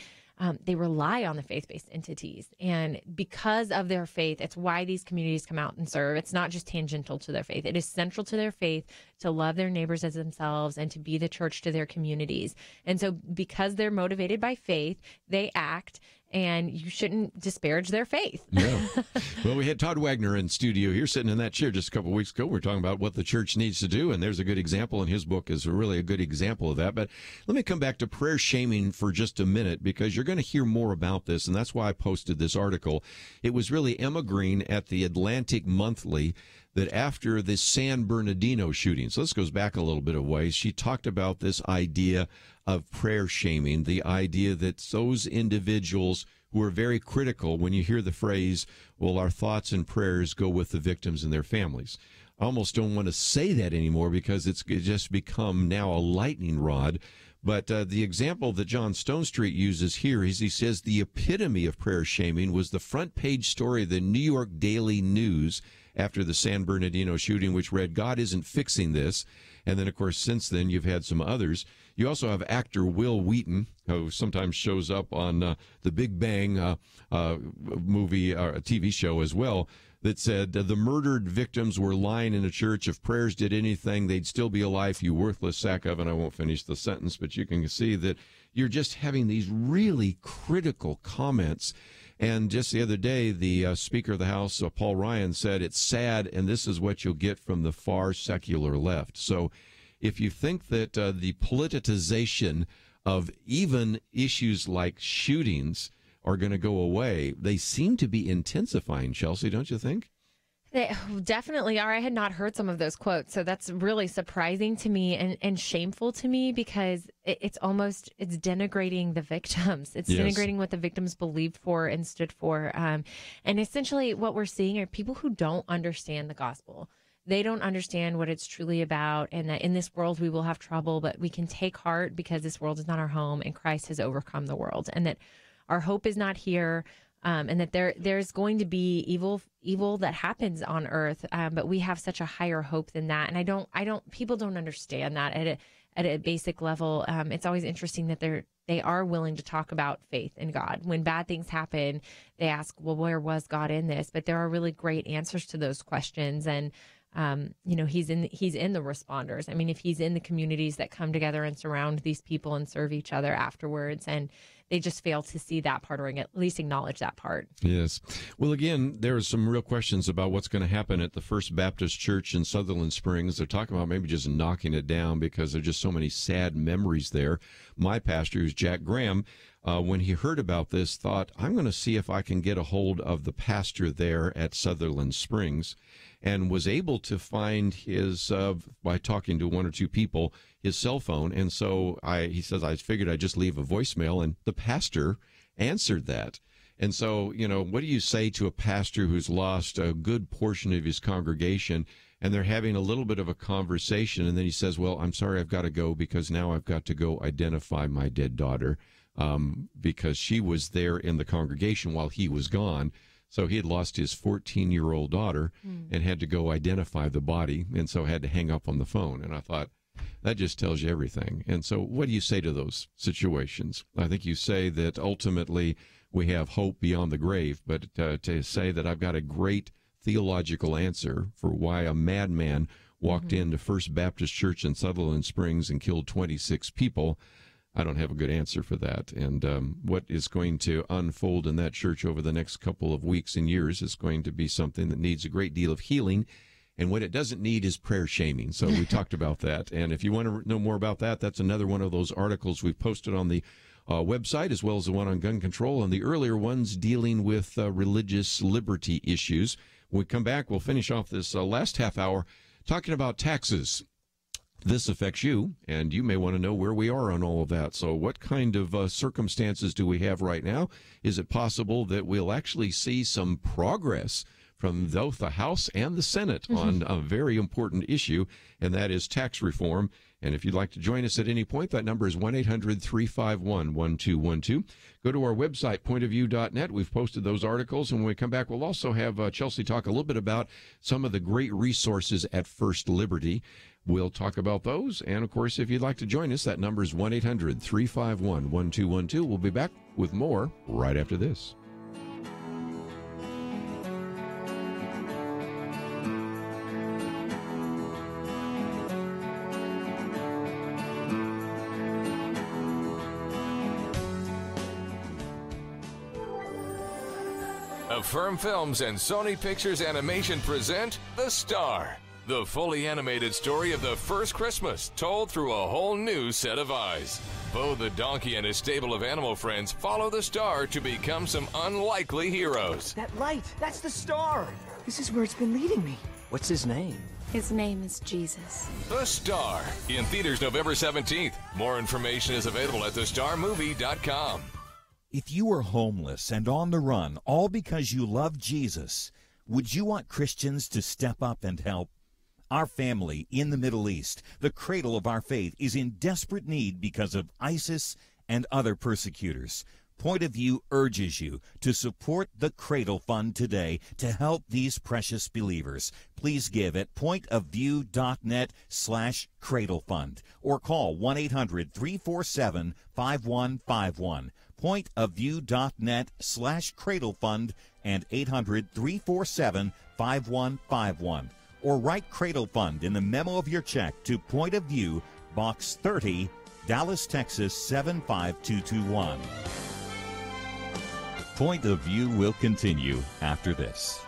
they rely on the faith-based entities. And because of their faith, it's why these communities come out and serve. It's not just tangential to their faith. It is central to their faith to love their neighbors as themselves and to be the church to their communities. And so because they're motivated by faith, they act. And you shouldn't disparage their faith. Yeah. Well, we had Todd Wagner in studio here, sitting in that chair just a couple of weeks ago. We're talking about what the church needs to do, and there's a good example, and his book is really a good example of that. But let me come back to prayer shaming for just a minute, because you're going to hear more about this, and that's why I posted this article. It was really Emma Green at the Atlantic Monthly that after the San Bernardino shooting, so this goes back a little bit of ways, she talked about this idea of prayer shaming, the idea that those individuals who are very critical, when you hear the phrase, well, our thoughts and prayers go with the victims and their families. I almost don't want to say that anymore because it's just become now a lightning rod. But the example that John Stonestreet uses here is, he says the epitome of prayer shaming was the front page story of the New York Daily News after the San Bernardino shooting, which read, God isn't fixing this. And then, of course, since then, you've had some others. You also have actor Will Wheaton, who sometimes shows up on the Big Bang movie, TV show as well, that said the murdered victims were lying in a church. If prayers did anything, they'd still be alive, you worthless sack of, and I won't finish the sentence, but you can see that you're just having these really critical comments. And just the other day, the Speaker of the House, Paul Ryan, said it's sad, and this is what you'll get from the far secular left. So if you think that the politicization of even issues like shootings are going to go away. They seem to be intensifying, Chelsey, don't you think? They definitely are. I had not heard some of those quotes, so that's really surprising to me and shameful to me, because it's denigrating the victims. It's denigrating what the victims believed for and stood for. And essentially what we're seeing are people who don't understand the gospel. They don't understand what it's truly about, and that in this world we will have trouble, but we can take heart because this world is not our home and Christ has overcome the world, and that our hope is not here. And that there's going to be evil that happens on earth, but we have such a higher hope than that. And people don't understand that at a basic level. It's always interesting that they are willing to talk about faith in God. When bad things happen, they ask, well, where was God in this? But there are really great answers to those questions. And he's in the responders. I mean, if he's in the communities that come together and surround these people and serve each other afterwards, and they just fail to see that part, or at least acknowledge that part. Yes. Well, again, there are some real questions about what's going to happen at the First Baptist Church in Sutherland Springs. They're talking about maybe just knocking it down because there are just so many sad memories there. My pastor, who's Jack Graham, when he heard about this, thought, I'm going to see if I can get a hold of the pastor there at Sutherland Springs, and was able to find his, by talking to one or two people, his cell phone. And so he says, I figured I'd just leave a voicemail, and the pastor answered that. And so, what do you say to a pastor who's lost a good portion of his congregation, and they're having a little bit of a conversation, and then he says, well, I'm sorry, I've got to go because now I've got to go identify my dead daughter, because she was there in the congregation while he was gone. So he had lost his 14-year-old daughter and had to go identify the body, and so had to hang up on the phone. And I thought, that just tells you everything. And so what do you say to those situations? I think you say that ultimately we have hope beyond the grave, but to say that I've got a great theological answer for why a madman walked into First Baptist Church in Sutherland Springs and killed 26 people, I don't have a good answer for that. And what is going to unfold in that church over the next couple of weeks and years is going to be something that needs a great deal of healing. And what it doesn't need is prayer shaming. So we talked about that. And if you want to know more about that, that's another one of those articles we've posted on the website, as well as the one on gun control, and the earlier ones dealing with religious liberty issues. When we come back, we'll finish off this last half hour talking about taxes. This affects you, and you may want to know where we are on all of that. So what kind of circumstances do we have right now? Is it possible that we'll actually see some progress from both the House and the Senate on a very important issue, and that is tax reform? And if you'd like to join us at any point, that number is 1-800-351-1212. Go to our website, pointofview.net. We've posted those articles, and when we come back, we'll also have Chelsey talk a little bit about some of the great resources at First Liberty. We'll talk about those, and of course, if you'd like to join us, that number is 1-800-351-1212. We'll be back with more right after this. Affirm Films and Sony Pictures Animation present The Star, the fully animated story of the first Christmas told through a whole new set of eyes. Bo the donkey and his stable of animal friends follow the star to become some unlikely heroes. That light, that's the star. This is where it's been leading me. What's his name? His name is Jesus. The Star, in theaters November 17th. More information is available at thestarmovie.com. If you were homeless and on the run, all because you love Jesus, would you want Christians to step up and help? Our family in the Middle East, the cradle of our faith, is in desperate need because of ISIS and other persecutors. Point of View urges you to support the Cradle Fund today to help these precious believers. Please give at pointofview.net/Cradle Fund or call 1-800-347-5151. pointofview.net/Cradle Fund and 800-347-5151. Or write Cradle Fund in the memo of your check to Point of View, Box 30, Dallas, Texas 75221. Point of View will continue after this.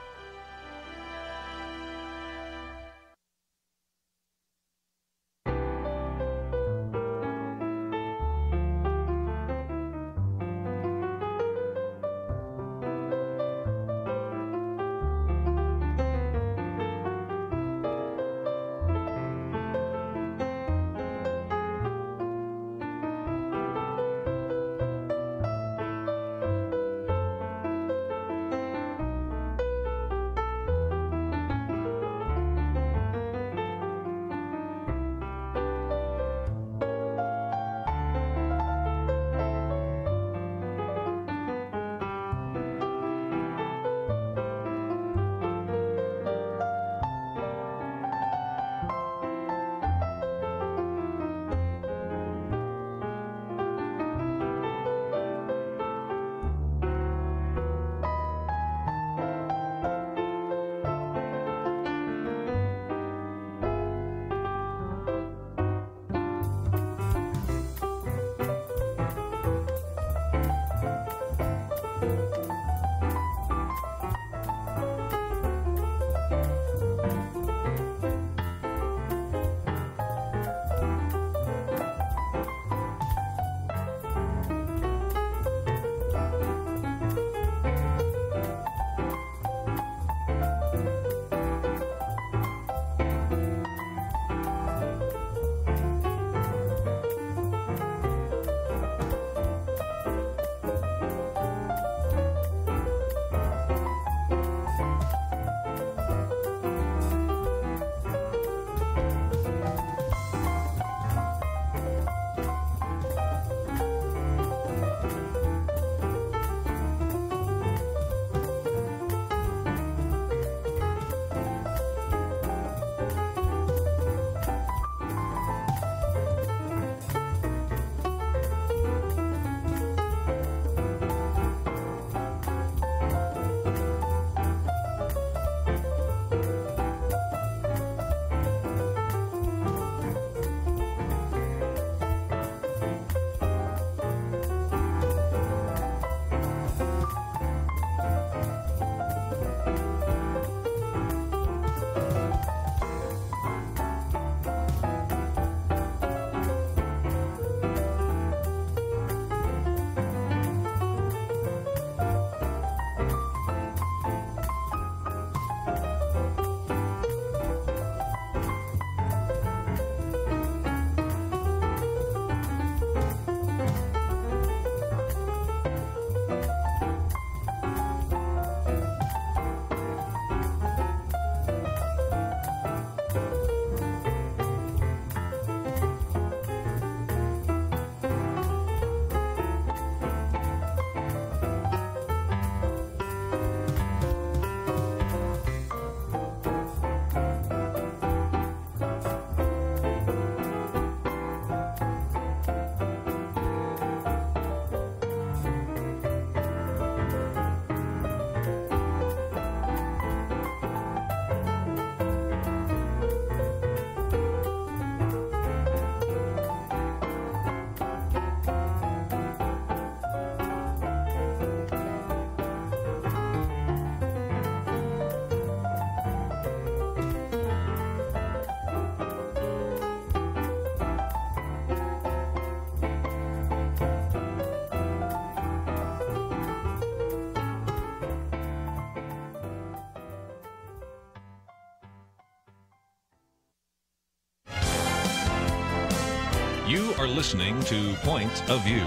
are listening to Point of View.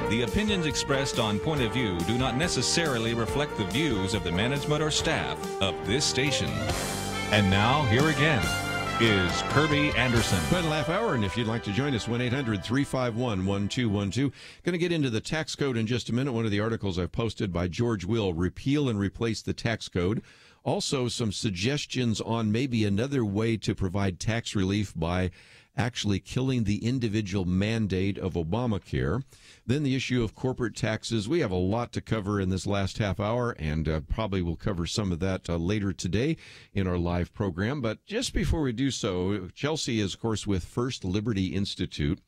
The opinions expressed on Point of View do not necessarily reflect the views of the management or staff of this station. And now, here again is Kerby Anderson. Final half hour, and if you'd like to join us, 1-800-351-1212. Going to get into the tax code in just a minute. One of the articles I've posted by George Will, Repeal and Replace the Tax Code. Also, some suggestions on maybe another way to provide tax relief by actually killing the individual mandate of Obamacare. Then the issue of corporate taxes. We have a lot to cover in this last half hour, and probably we'll cover some of that later today in our live program. But just before we do so, Chelsey is, of course, with First Liberty Institute.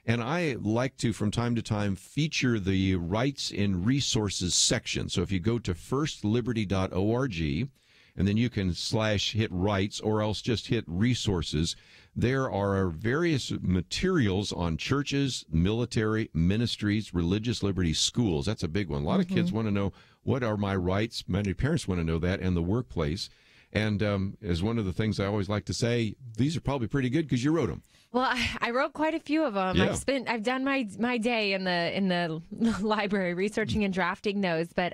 And I like to, from time to time, feature the Rights and Resources section. So if you go to firstliberty.org, and then you can /hit rights, or else just hit resources. There are various materials on churches, military, ministries, religious liberty, schools. That's a big one. A lot of kids want to know, what are my rights? Many parents want to know that, and the workplace. And as one of the things I always like to say, these are probably pretty good because you wrote them. Well, I wrote quite a few of them. Yeah. I've done my day in the library researching and drafting those, but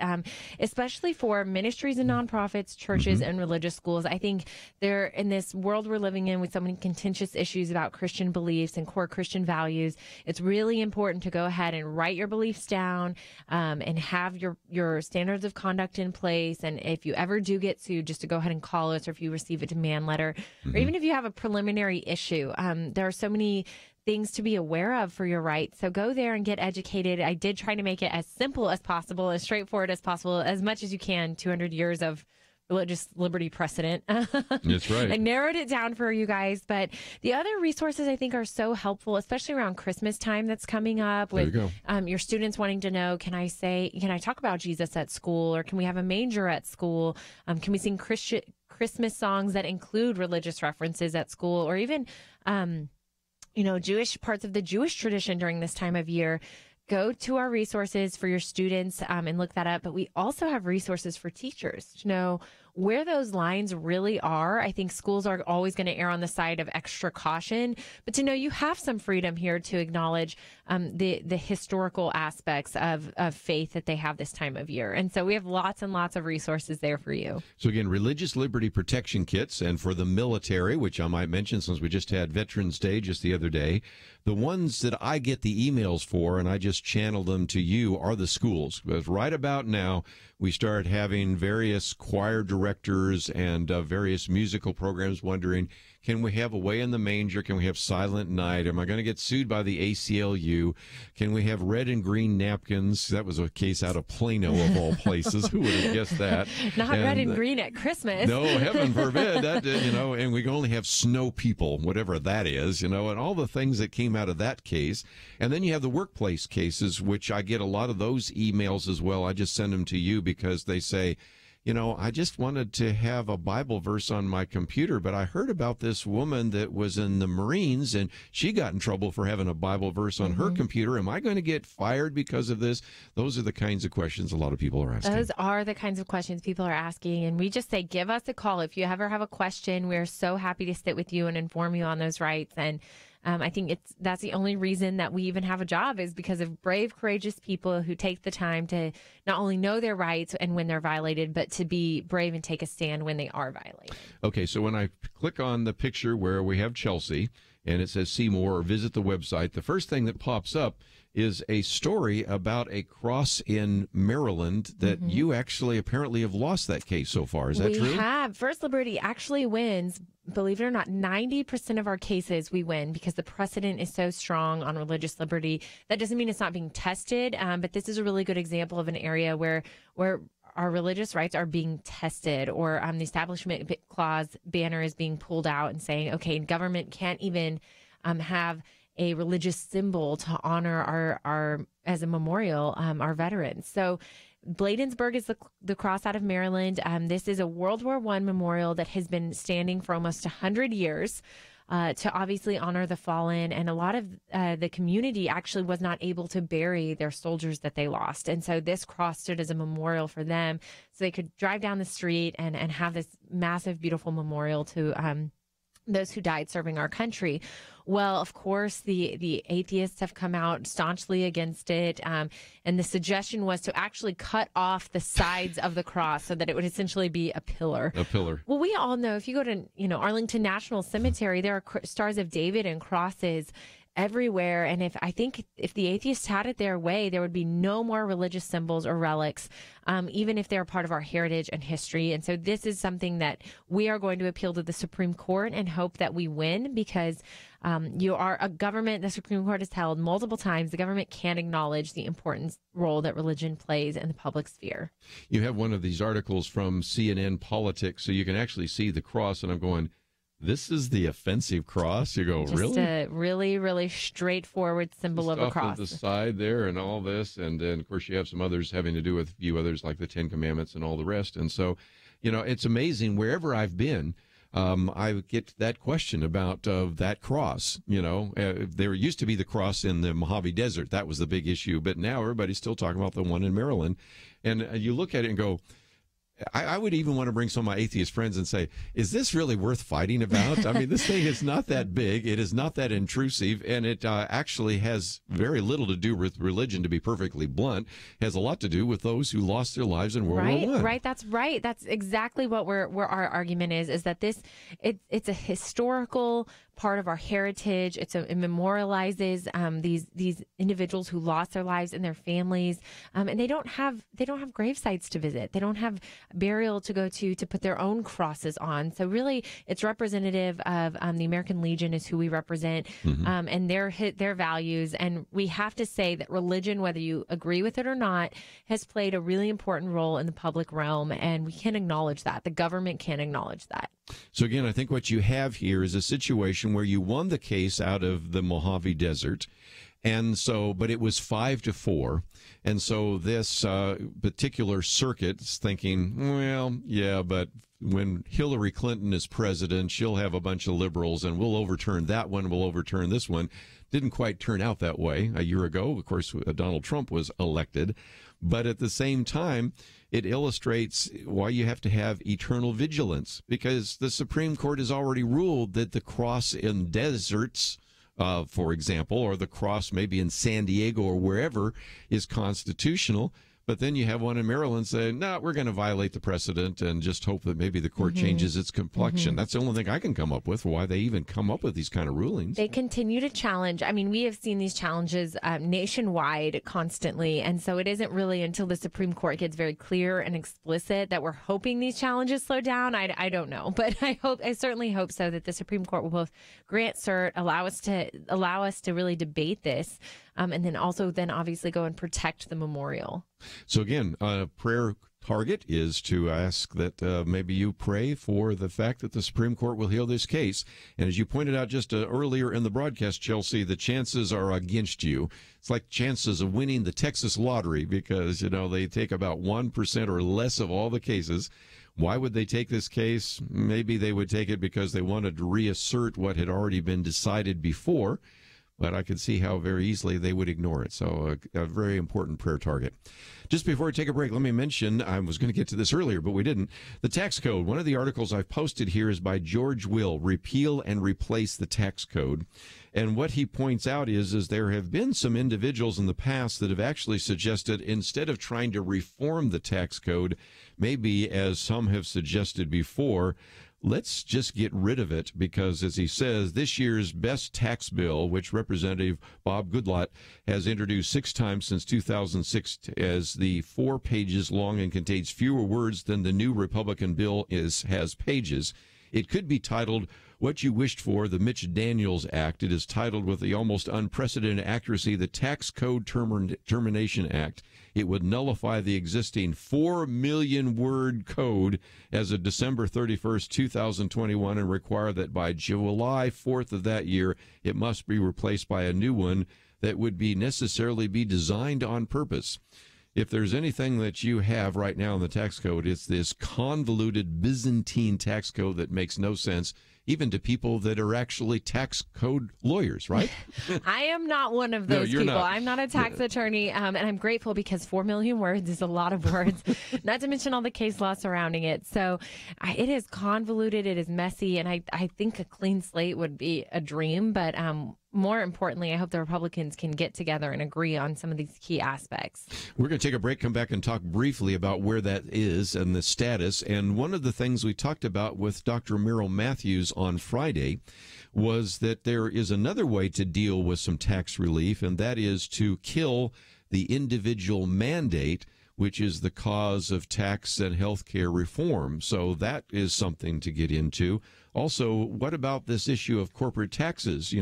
especially for ministries and nonprofits, churches and religious schools, I think they're in this world we're living in with so many contentious issues about Christian beliefs and core Christian values. It's really important to go ahead and write your beliefs down and have your standards of conduct in place. And if you ever do get sued, just to go ahead and call us, or if you receive a demand letter, or even if you have a preliminary issue, there are so many things to be aware of for your rights. So go there and get educated. I did try to make it as simple as possible, as straightforward as possible, as much as you can. 200 years of religious liberty precedent. That's right. I narrowed it down for you guys. But the other resources I think are so helpful, especially around Christmas time that's coming up with your students wanting to know, can I talk about Jesus at school, or can we have a manger at school? Can we sing Christmas songs that include religious references at school, or even Jewish parts of the Jewish tradition during this time of year? Go to our resources for your students and look that up. But we also have resources for teachers to know where those lines really are. I think schools are always going to err on the side of extra caution, but to know you have some freedom here to acknowledge the historical aspects of faith that they have this time of year. And so we have lots and lots of resources there for you. So again, religious liberty protection kits, and for the military, which I might mention since we just had Veterans Day just the other day, the ones that I get the emails for, and I just channel them to you, are the schools. Because right about now, we start having various choir directors and various musical programs wondering, can we have Away in the Manger? Can we have Silent Night? Am I going to get sued by the ACLU? Can we have red and green napkins? That was a case out of Plano, of all places. Who would have guessed that? Not red and green at Christmas. No, heaven forbid. That, and we can only have snow people, whatever that is, and all the things that came out of that case. And then you have the workplace cases, which I get a lot of those emails as well. I just send them to you because they say, I just wanted to have a Bible verse on my computer, but I heard about this woman that was in the Marines, and she got in trouble for having a Bible verse on her computer. Am I going to get fired because of this? Those are the kinds of questions a lot of people are asking. Those are the kinds of questions people are asking, and we just say, give us a call. If you ever have a question, we're so happy to sit with you and inform you on those rights. And I think that's the only reason that we even have a job, is because of brave, courageous people who take the time to not only know their rights and when they're violated, but to be brave and take a stand when they are violated. Okay, so when I click on the picture where we have Chelsey and it says see more or visit the website, the first thing that pops up is a story about a cross in Maryland that you actually apparently have lost that case so far. Is that true? We have. First Liberty actually wins. Believe it or not, 90% of our cases we win because the precedent is so strong on religious liberty. That doesn't mean it's not being tested, but this is a really good example of an area where our religious rights are being tested, or the Establishment Clause banner is being pulled out and saying, okay, government can't even have a religious symbol to honor our as a memorial, our veterans. So Bladensburg is the cross out of Maryland. This is a World War I memorial that has been standing for almost 100 years to obviously honor the fallen. And a lot of the community actually was not able to bury their soldiers that they lost. And so this cross stood as a memorial for them, so they could drive down the street and have this massive, beautiful memorial to those who died serving our country. Well, of course, the atheists have come out staunchly against it. And the suggestion was to actually cut off the sides of the cross so that it would essentially be a pillar. A pillar. Well, we all know if you go to, Arlington National Cemetery, there are Stars of David and crosses everywhere. And if the atheists had it their way, there would be no more religious symbols or relics, even if they're part of our heritage and history. And so this is something that we are going to appeal to the Supreme Court and hope that we win, because you are a government. The Supreme Court has held multiple times the government can't acknowledge the important role that religion plays in the public sphere. You have one of these articles from CNN Politics, so you can actually see the cross, and I'm going, this is the offensive cross? You go, Just really? a really, really straightforward symbol of a cross. Off to the side there and all this. And then, of course, you have some others having to do with a few others like the Ten Commandments and all the rest. And so, it's amazing. Wherever I've been, I get that question about that cross. There used to be the cross in the Mojave Desert. That was the big issue. But now everybody's still talking about the one in Maryland. And you look at it and go, I would even want to bring some of my atheist friends and say, is this really worth fighting about? I mean, this thing is not that big. It is not that intrusive. And it actually has very little to do with religion, to be perfectly blunt. It has a lot to do with those who lost their lives in World War I. Right. That's right. That's exactly what where our argument is that it's a historical part of our heritage. It memorializes these individuals who lost their lives and their families, and they don't have grave sites to visit. They don't have burial to go to put their own crosses on. So really, it's representative of the American Legion is who we represent, and their values. And we have to say that religion, whether you agree with it or not, has played a really important role in the public realm, and we can acknowledge that. The government can acknowledge that. So again, I think what you have here is a situation where you won the case out of the Mojave Desert, and so, but it was 5-4, and so this particular circuit's thinking, well, yeah, but when Hillary Clinton is president, she'll have a bunch of liberals, and we'll overturn that one, we'll overturn this one. Didn't quite turn out that way. A year ago, of course, Donald Trump was elected, but at the same time, it illustrates why you have to have eternal vigilance, because the Supreme Court has already ruled that the cross in deserts, for example, or the cross maybe in San Diego or wherever, is constitutional. But then you have one in Maryland saying, no, we're going to violate the precedent and just hope that maybe the court changes its complexion. That's the only thing I can come up with for why they even come up with these kind of rulings. They continue to challenge. I mean, we have seen these challenges nationwide constantly. And so it isn't really until the Supreme Court gets very clear and explicit that we're hoping these challenges slow down. I don't know. But I certainly hope so, that the Supreme Court will both grant cert, allow us to really debate this, and then obviously go and protect the memorial. So again, prayer target is to ask that maybe you pray for the fact that the Supreme Court will hear this case. And as you pointed out just earlier in the broadcast, Chelsey, the chances are against you. It's like chances of winning the Texas lottery, because, they take about 1% or less of all the cases. Why would they take this case? Maybe they would take it because they wanted to reassert what had already been decided before. But I could see how very easily they would ignore it. So a very important prayer target. Just before we take a break, let me mention, I was going to get to this earlier, but we didn't. The tax code. One of the articles I've posted here is by George Will, Repeal and Replace the Tax Code. And what he points out is there have been some individuals in the past that have actually suggested, instead of trying to reform the tax code, maybe, as some have suggested before, let's just get rid of it, because, as he says, this year's best tax bill, which Representative Bob Goodlatte has introduced 6 times since 2006, as the 4 pages long and contains fewer words than the new Republican bill has pages. It could be titled What You Wished For, the Mitch Daniels Act. It is titled with the almost unprecedented accuracy, the Tax Code Termination Act. It would nullify the existing 4 million word code as of December 31st, 2021, and require that by July 4th of that year, it must be replaced by a new one that would be necessarily be designed on purpose. If there's anything that you have right now in the tax code, it's this convoluted Byzantine tax code that makes no sense. even to people that are actually tax code lawyers, right? I am not one of those you're people. not. I'm not a tax attorney, and I'm grateful because 4 million words is a lot of words, not to mention all the case law surrounding it. So it is convoluted, it is messy, and I think a clean slate would be a dream, but more importantly, I hope the Republicans can get together and agree on some of these key aspects. We're going to take a break, come back and talk briefly about where that is and the status. And one of the things we talked about with Dr. Merrill Matthews on Friday was that there is another way to deal with some tax relief, and that is to kill the individual mandate, which is the cause of tax and health care reform. So that is something to get into. Also, what about this issue of corporate taxes?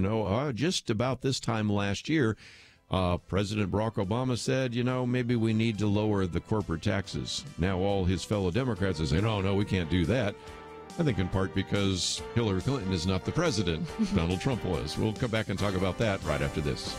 Just about this time last year, President Barack Obama said, maybe we need to lower the corporate taxes. Now all his fellow Democrats are saying, oh, no, we can't do that. I think in part because Hillary Clinton is not the president. Donald Trump was. We'll come back and talk about that right after this.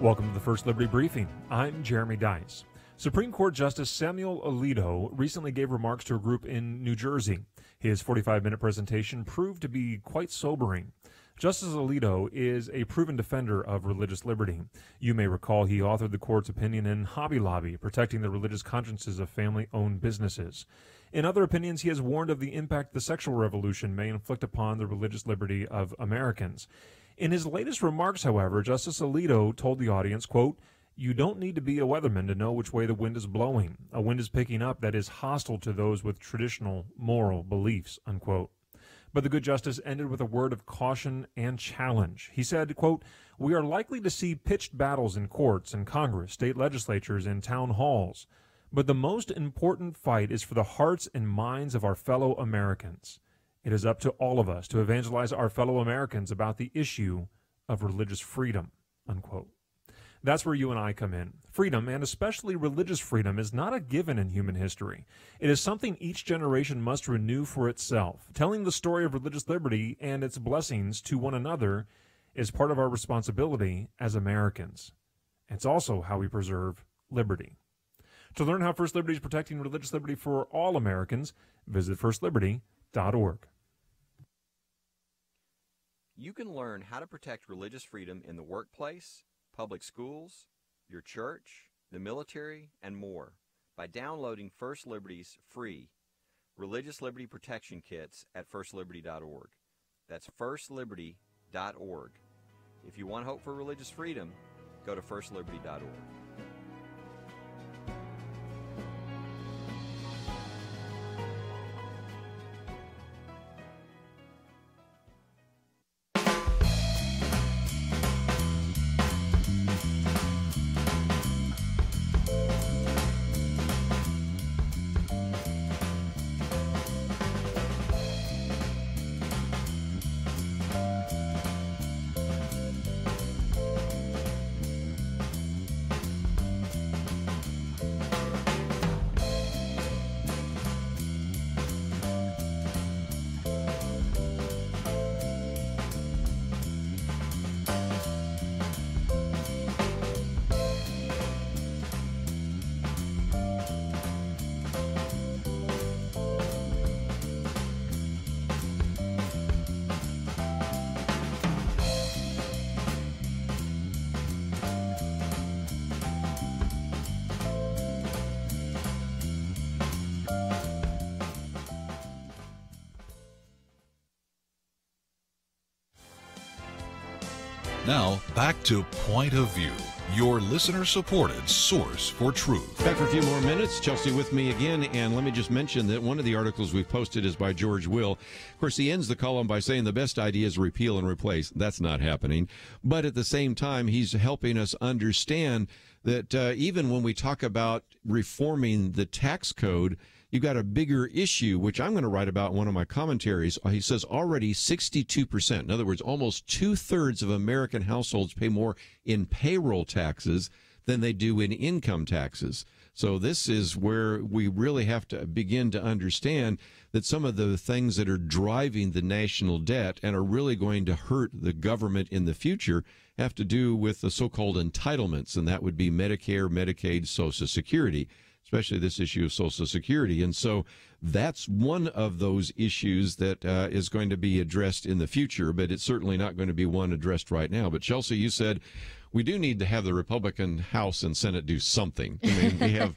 Welcome to the First Liberty Briefing. I'm Jeremy Dice. Supreme Court Justice Samuel Alito recently gave remarks to a group in New Jersey. His 45-minute presentation proved to be quite sobering. Justice Alito is a proven defender of religious liberty. You may recall he authored the court's opinion in Hobby Lobby, protecting the religious consciences of family-owned businesses. In other opinions, he has warned of the impact the sexual revolution may inflict upon the religious liberty of Americans. In his latest remarks, however, Justice Alito told the audience, quote, "You don't need to be a weatherman to know which way the wind is blowing. A wind is picking up that is hostile to those with traditional moral beliefs," unquote. But the good justice ended with a word of caution and challenge. He said, quote, "We are likely to see pitched battles in courts and Congress, state legislatures, and town halls. But the most important fight is for the hearts and minds of our fellow Americans. It is up to all of us to evangelize our fellow Americans about the issue of religious freedom," unquote. That's where you and I come in. Freedom, and especially religious freedom, is not a given in human history. It is something each generation must renew for itself. Telling the story of religious liberty and its blessings to one another is part of our responsibility as Americans. It's also how we preserve liberty. To learn how First Liberty is protecting religious liberty for all Americans, visit firstliberty.org. You can learn how to protect religious freedom in the workplace, public schools, your church, the military, and more by downloading First Liberty's free Religious Liberty Protection Kits at firstliberty.org. That's firstliberty.org. If you want hope for religious freedom, go to firstliberty.org. Now, back to Point of View, your listener-supported source for truth. Back for a few more minutes. Chelsey with me again, and let me just mention that one of the articles we've posted is by George Will. Of course, he ends the column by saying the best idea is repeal and replace. That's not happening. But at the same time, he's helping us understand that even when we talk about reforming the tax code, you've got a bigger issue, which I'm going to write about in one of my commentaries. He says already 62%, in other words, almost two-thirds of American households pay more in payroll taxes than they do in income taxes. So this is where we really have to begin to understand that some of the things that are driving the national debt and are really going to hurt the government in the future have to do with the so-called entitlements, and that would be Medicare, Medicaid, Social Security, especially this issue of Social Security. And so that's one of those issues that is going to be addressed in the future, but it's certainly not going to be one addressed right now. But Chelsey, you said we do need to have the Republican House and Senate do something. I mean, we have,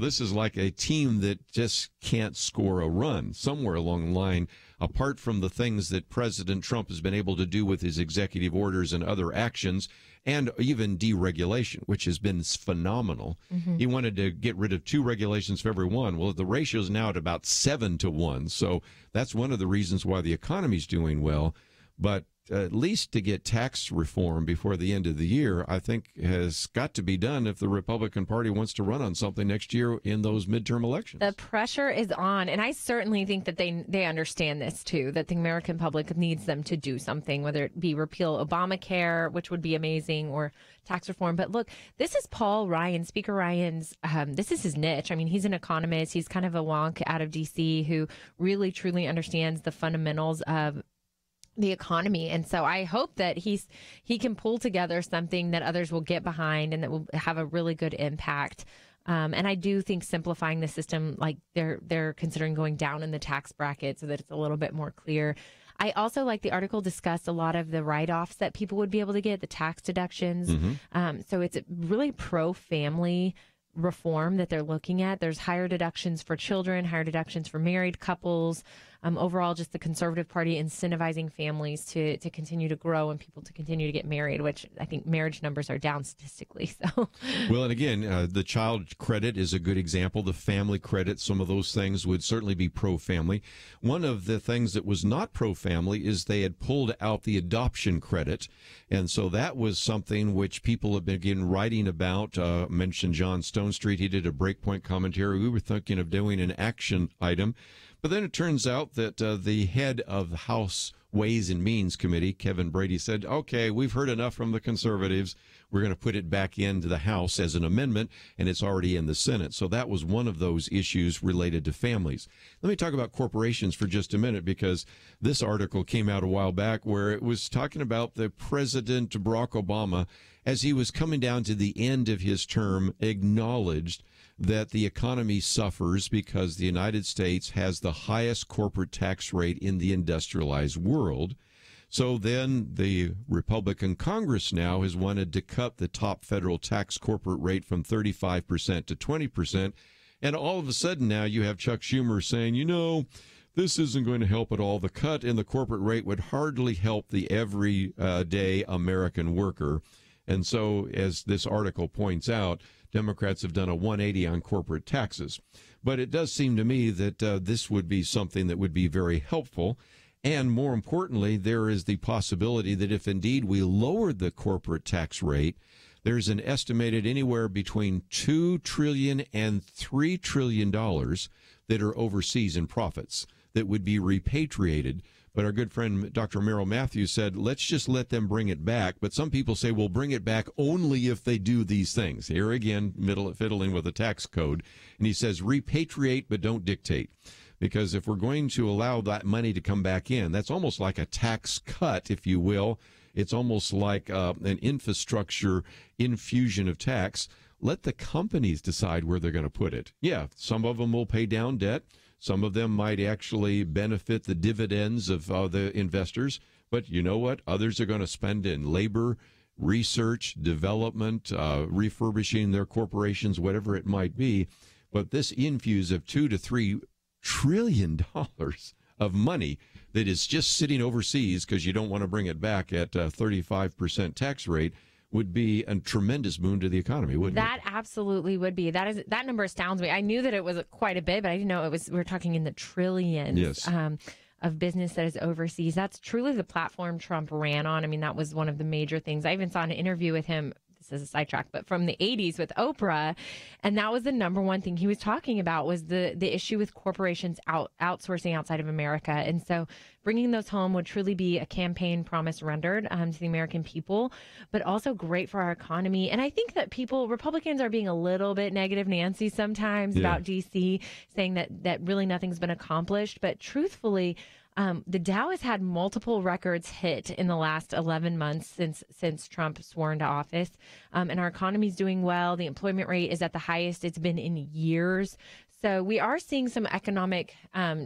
this is like a team that just can't score a run somewhere along the line, apart from the things that President Trump has been able to do with his executive orders and other actions, and even deregulation, which has been phenomenal. He wanted to get rid of 2 regulations for every one. Well, the ratio is now at about 7-1. So that's one of the reasons why the economy's doing well. But at least to get tax reform before the end of the year, I think has got to be done if the Republican Party wants to run on something next year in those midterm elections. The pressure is on, and I certainly think that they understand this too, that the American public needs them to do something, whether it be repeal Obamacare, which would be amazing, or tax reform. But look, this is Paul Ryan, Speaker Ryan's, this is his niche. I mean, he's an economist. He's kind of a wonk out of D.C. who really, truly understands the fundamentals of the economy. And so I hope that he can pull together something that others will get behind and that will have a really good impact. And I do think simplifying the system, like they're considering going down in the tax bracket so that it's a little bit more clear. I also like the article discussed a lot of the write-offs that people would be able to get, the tax deductions. So it's really pro-family reform that they're looking at. There's higher deductions for children, higher deductions for married couples. Overall, just the Conservative Party incentivizing families to continue to grow and people to continue to get married, which I think marriage numbers are down statistically. So, well, and again, the child credit is a good example. The family credit, some of those things would certainly be pro-family. One of the things that was not pro-family is they had pulled out the adoption credit. And so that was something which people have been writing about. Mentioned John Stonestreet. He did a Breakpoint commentary. We were thinking of doing an action item. But then it turns out that the head of the House Ways and Means Committee, Kevin Brady, said, okay, we've heard enough from the conservatives. We're going to put it back into the House as an amendment, and it's already in the Senate. So that was one of those issues related to families. Let me talk about corporations for just a minute, because this article came out a while back where it was talking about the President Barack Obama, as he was coming down to the end of his term, acknowledged that the economy suffers because the United States has the highest corporate tax rate in the industrialized world. So then the Republican Congress now has wanted to cut the top federal tax corporate rate from 35% to 20%. And all of a sudden now you have Chuck Schumer saying, this isn't going to help at all. The cut in the corporate rate would hardly help the everyday American worker. And so, as this article points out, Democrats have done a 180 on corporate taxes. But it does seem to me that this would be something that would be very helpful. And more importantly, there is the possibility that if indeed we lowered the corporate tax rate, there's an estimated anywhere between $2 trillion and $3 trillion that are overseas in profits that would be repatriated. But our good friend Dr. Merrill Matthews said, let's just let them bring it back. But some people say, well, bring it back only if they do these things. Here again, fiddling with the tax code. And he says, repatriate, but don't dictate. Because if we're going to allow that money to come back in, that's almost like a tax cut, if you will. It's almost like an infrastructure infusion of tax. Let the companies decide where they're going to put it. Yeah, some of them will pay down debt. Some of them might actually benefit the dividends of the investors. But you know what? Others are going to spend in labor, research, development, refurbishing their corporations, whatever it might be. But this infuse of $2 to $3 trillion of money that is just sitting overseas because you don't want to bring it back at a 35% tax rate would be a tremendous boon to the economy, wouldn't it? That absolutely would be. That number astounds me. I knew that it was quite a bit, but I didn't know we're talking in the trillions. Yes. Of business that is overseas. That's truly the platform Trump ran on. I mean, that was one of the major things. I even saw an interview with him, this is a sidetrack, but from the 80s with Oprah, and that was the number one thing he was talking about was the issue with corporations outsourcing outside of America. And so bringing those home would truly be a campaign promise rendered to the American people, but also great for our economy. And I think that Republicans are being a little bit negative Nancy sometimes about D.C., saying that really nothing's been accomplished. But truthfully, the Dow has had multiple records hit in the last 11 months since Trump swore into office. And our economy is doing well. The employment rate is at the highest it's been in years. So we are seeing some economic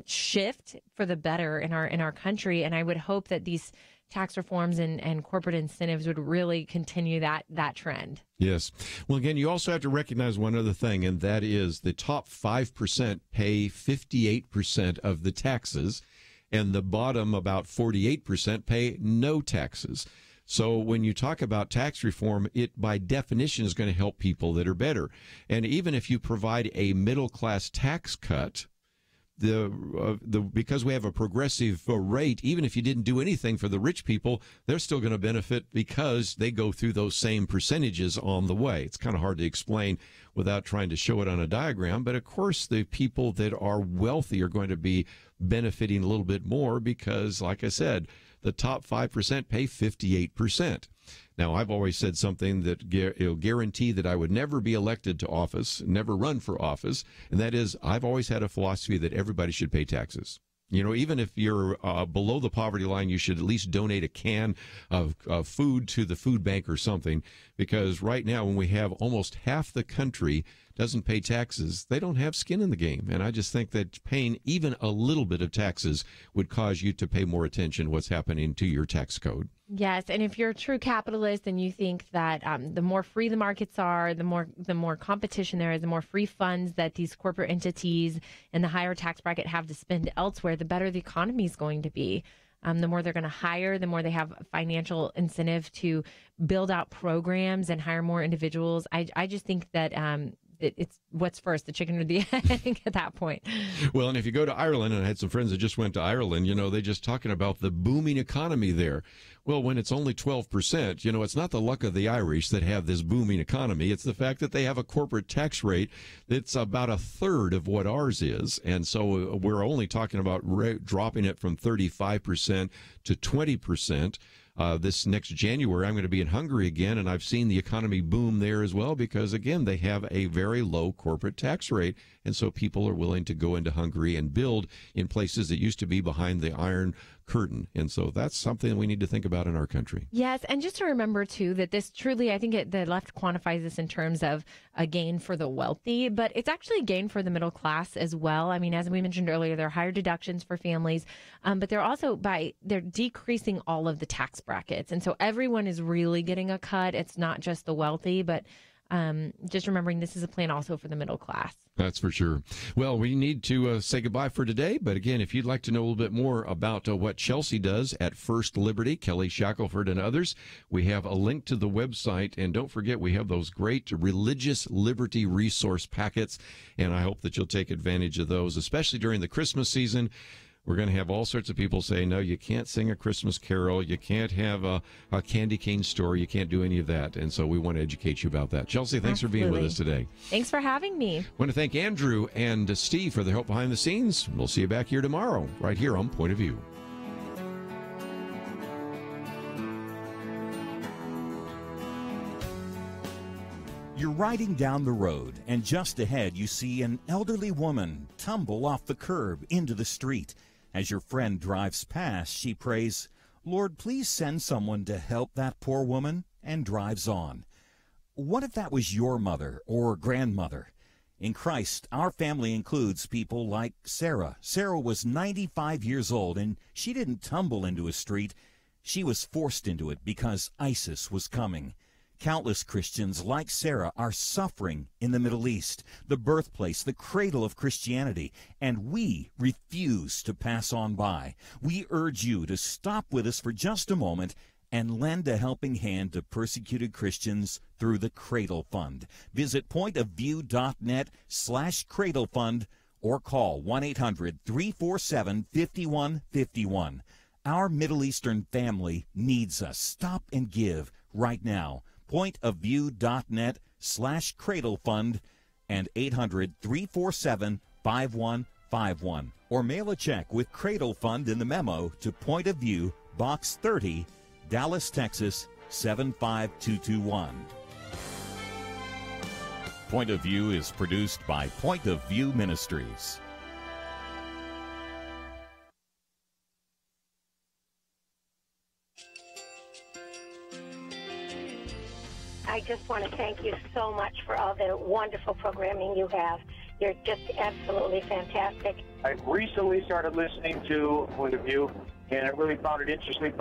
shift for the better in our country. And I would hope that these tax reforms and corporate incentives would really continue that trend. Yes. Well, again, you also have to recognize one other thing, and that is the top 5% pay 58% of the taxes, and the bottom about 48% pay no taxes. So when you talk about tax reform, it by definition is going to help people that are better. And even if you provide a middle-class tax cut, because we have a progressive rate, even if you didn't do anything for the rich people, they're still going to benefit because they go through those same percentages on the way. It's kind of hard to explain without trying to show it on a diagram. But of course, the people that are wealthy are going to be benefiting a little bit more because, like I said, the top 5% pay 58%. Now, I've always said something that guarantee that I would never be elected to office, never run for office, and that is I've always had a philosophy that everybody should pay taxes. You know, even if you're below the poverty line, you should at least donate a can of food to the food bank or something, because right now when we have almost half the country doesn't pay taxes, they don't have skin in the game. And I just think that paying even a little bit of taxes would cause you to pay more attention to what's happening to your tax code. Yes, and if you're a true capitalist and you think that the more free the markets are, the more competition there is, the more free funds that these corporate entities and the higher tax bracket have to spend elsewhere, the better the economy is going to be. The more they're going to hire, the more they have financial incentive to build out programs and hire more individuals. I just think that it's what's first, the chicken or the egg at that point. Well, and if you go to Ireland, and I had some friends that just went to Ireland, you know, they're just talking about the booming economy there. Well, when it's only 12%, you know, it's not the luck of the Irish that have this booming economy. It's the fact that they have a corporate tax rate that's about a third of what ours is. And so we're only talking about dropping it from 35% to 20%. This next January, I'm going to be in Hungary again, and I've seen the economy boom there as well because, again, they have a very low corporate tax rate, and so people are willing to go into Hungary and build in places that used to be behind the Iron Curtain. And so that's something we need to think about in our country. Yes, and just to remember, too, that this truly, I think the left quantifies this in terms of a gain for the wealthy, but it's actually a gain for the middle class as well. I mean, as we mentioned earlier, there are higher deductions for families, but they're also they're decreasing all of the tax brackets. And so everyone is really getting a cut. It's not just the wealthy, but just remembering this is a plan also for the middle class. That's for sure. Well, we need to say goodbye for today. But again, if you'd like to know a little bit more about what Chelsey does at First Liberty, Kelly Shackelford and others, we have a link to the website. And don't forget, we have those great religious liberty resource packets. And I hope that you'll take advantage of those, especially during the Christmas season. We're going to have all sorts of people say, no, you can't sing a Christmas carol. You can't have a candy cane store. You can't do any of that. And so we want to educate you about that. Chelsey, thanks for being with us today. Thanks for having me. I want to thank Andrew and Steve for their help behind the scenes. We'll see you back here tomorrow, right here on Point of View. You're riding down the road, and just ahead you see an elderly woman tumble off the curb into the street. As your friend drives past, she prays, "Lord, please send someone to help that poor woman," and drives on. What if that was your mother or grandmother? In Christ, our family includes people like Sarah. Sarah was 95 years old, and she didn't tumble into a street. She was forced into it because ISIS was coming. Countless Christians like Sarah are suffering in the Middle East, the birthplace, the cradle of Christianity, and we refuse to pass on by. We urge you to stop with us for just a moment and lend a helping hand to persecuted Christians through the Cradle Fund. Visit pointofview.net/Cradle Fund or call 1-800-347-5151. Our Middle Eastern family needs us. Stop and give right now. pointofview.net/Cradle Fund and 800-347-5151. or mail a check with Cradle Fund in the memo to Point of View, Box 30, Dallas, Texas 75221. Point of View is produced by Point of View Ministries. I just want to thank you so much for all the wonderful programming you have. You're just absolutely fantastic. I recently started listening to Point of View, and I really found it interesting.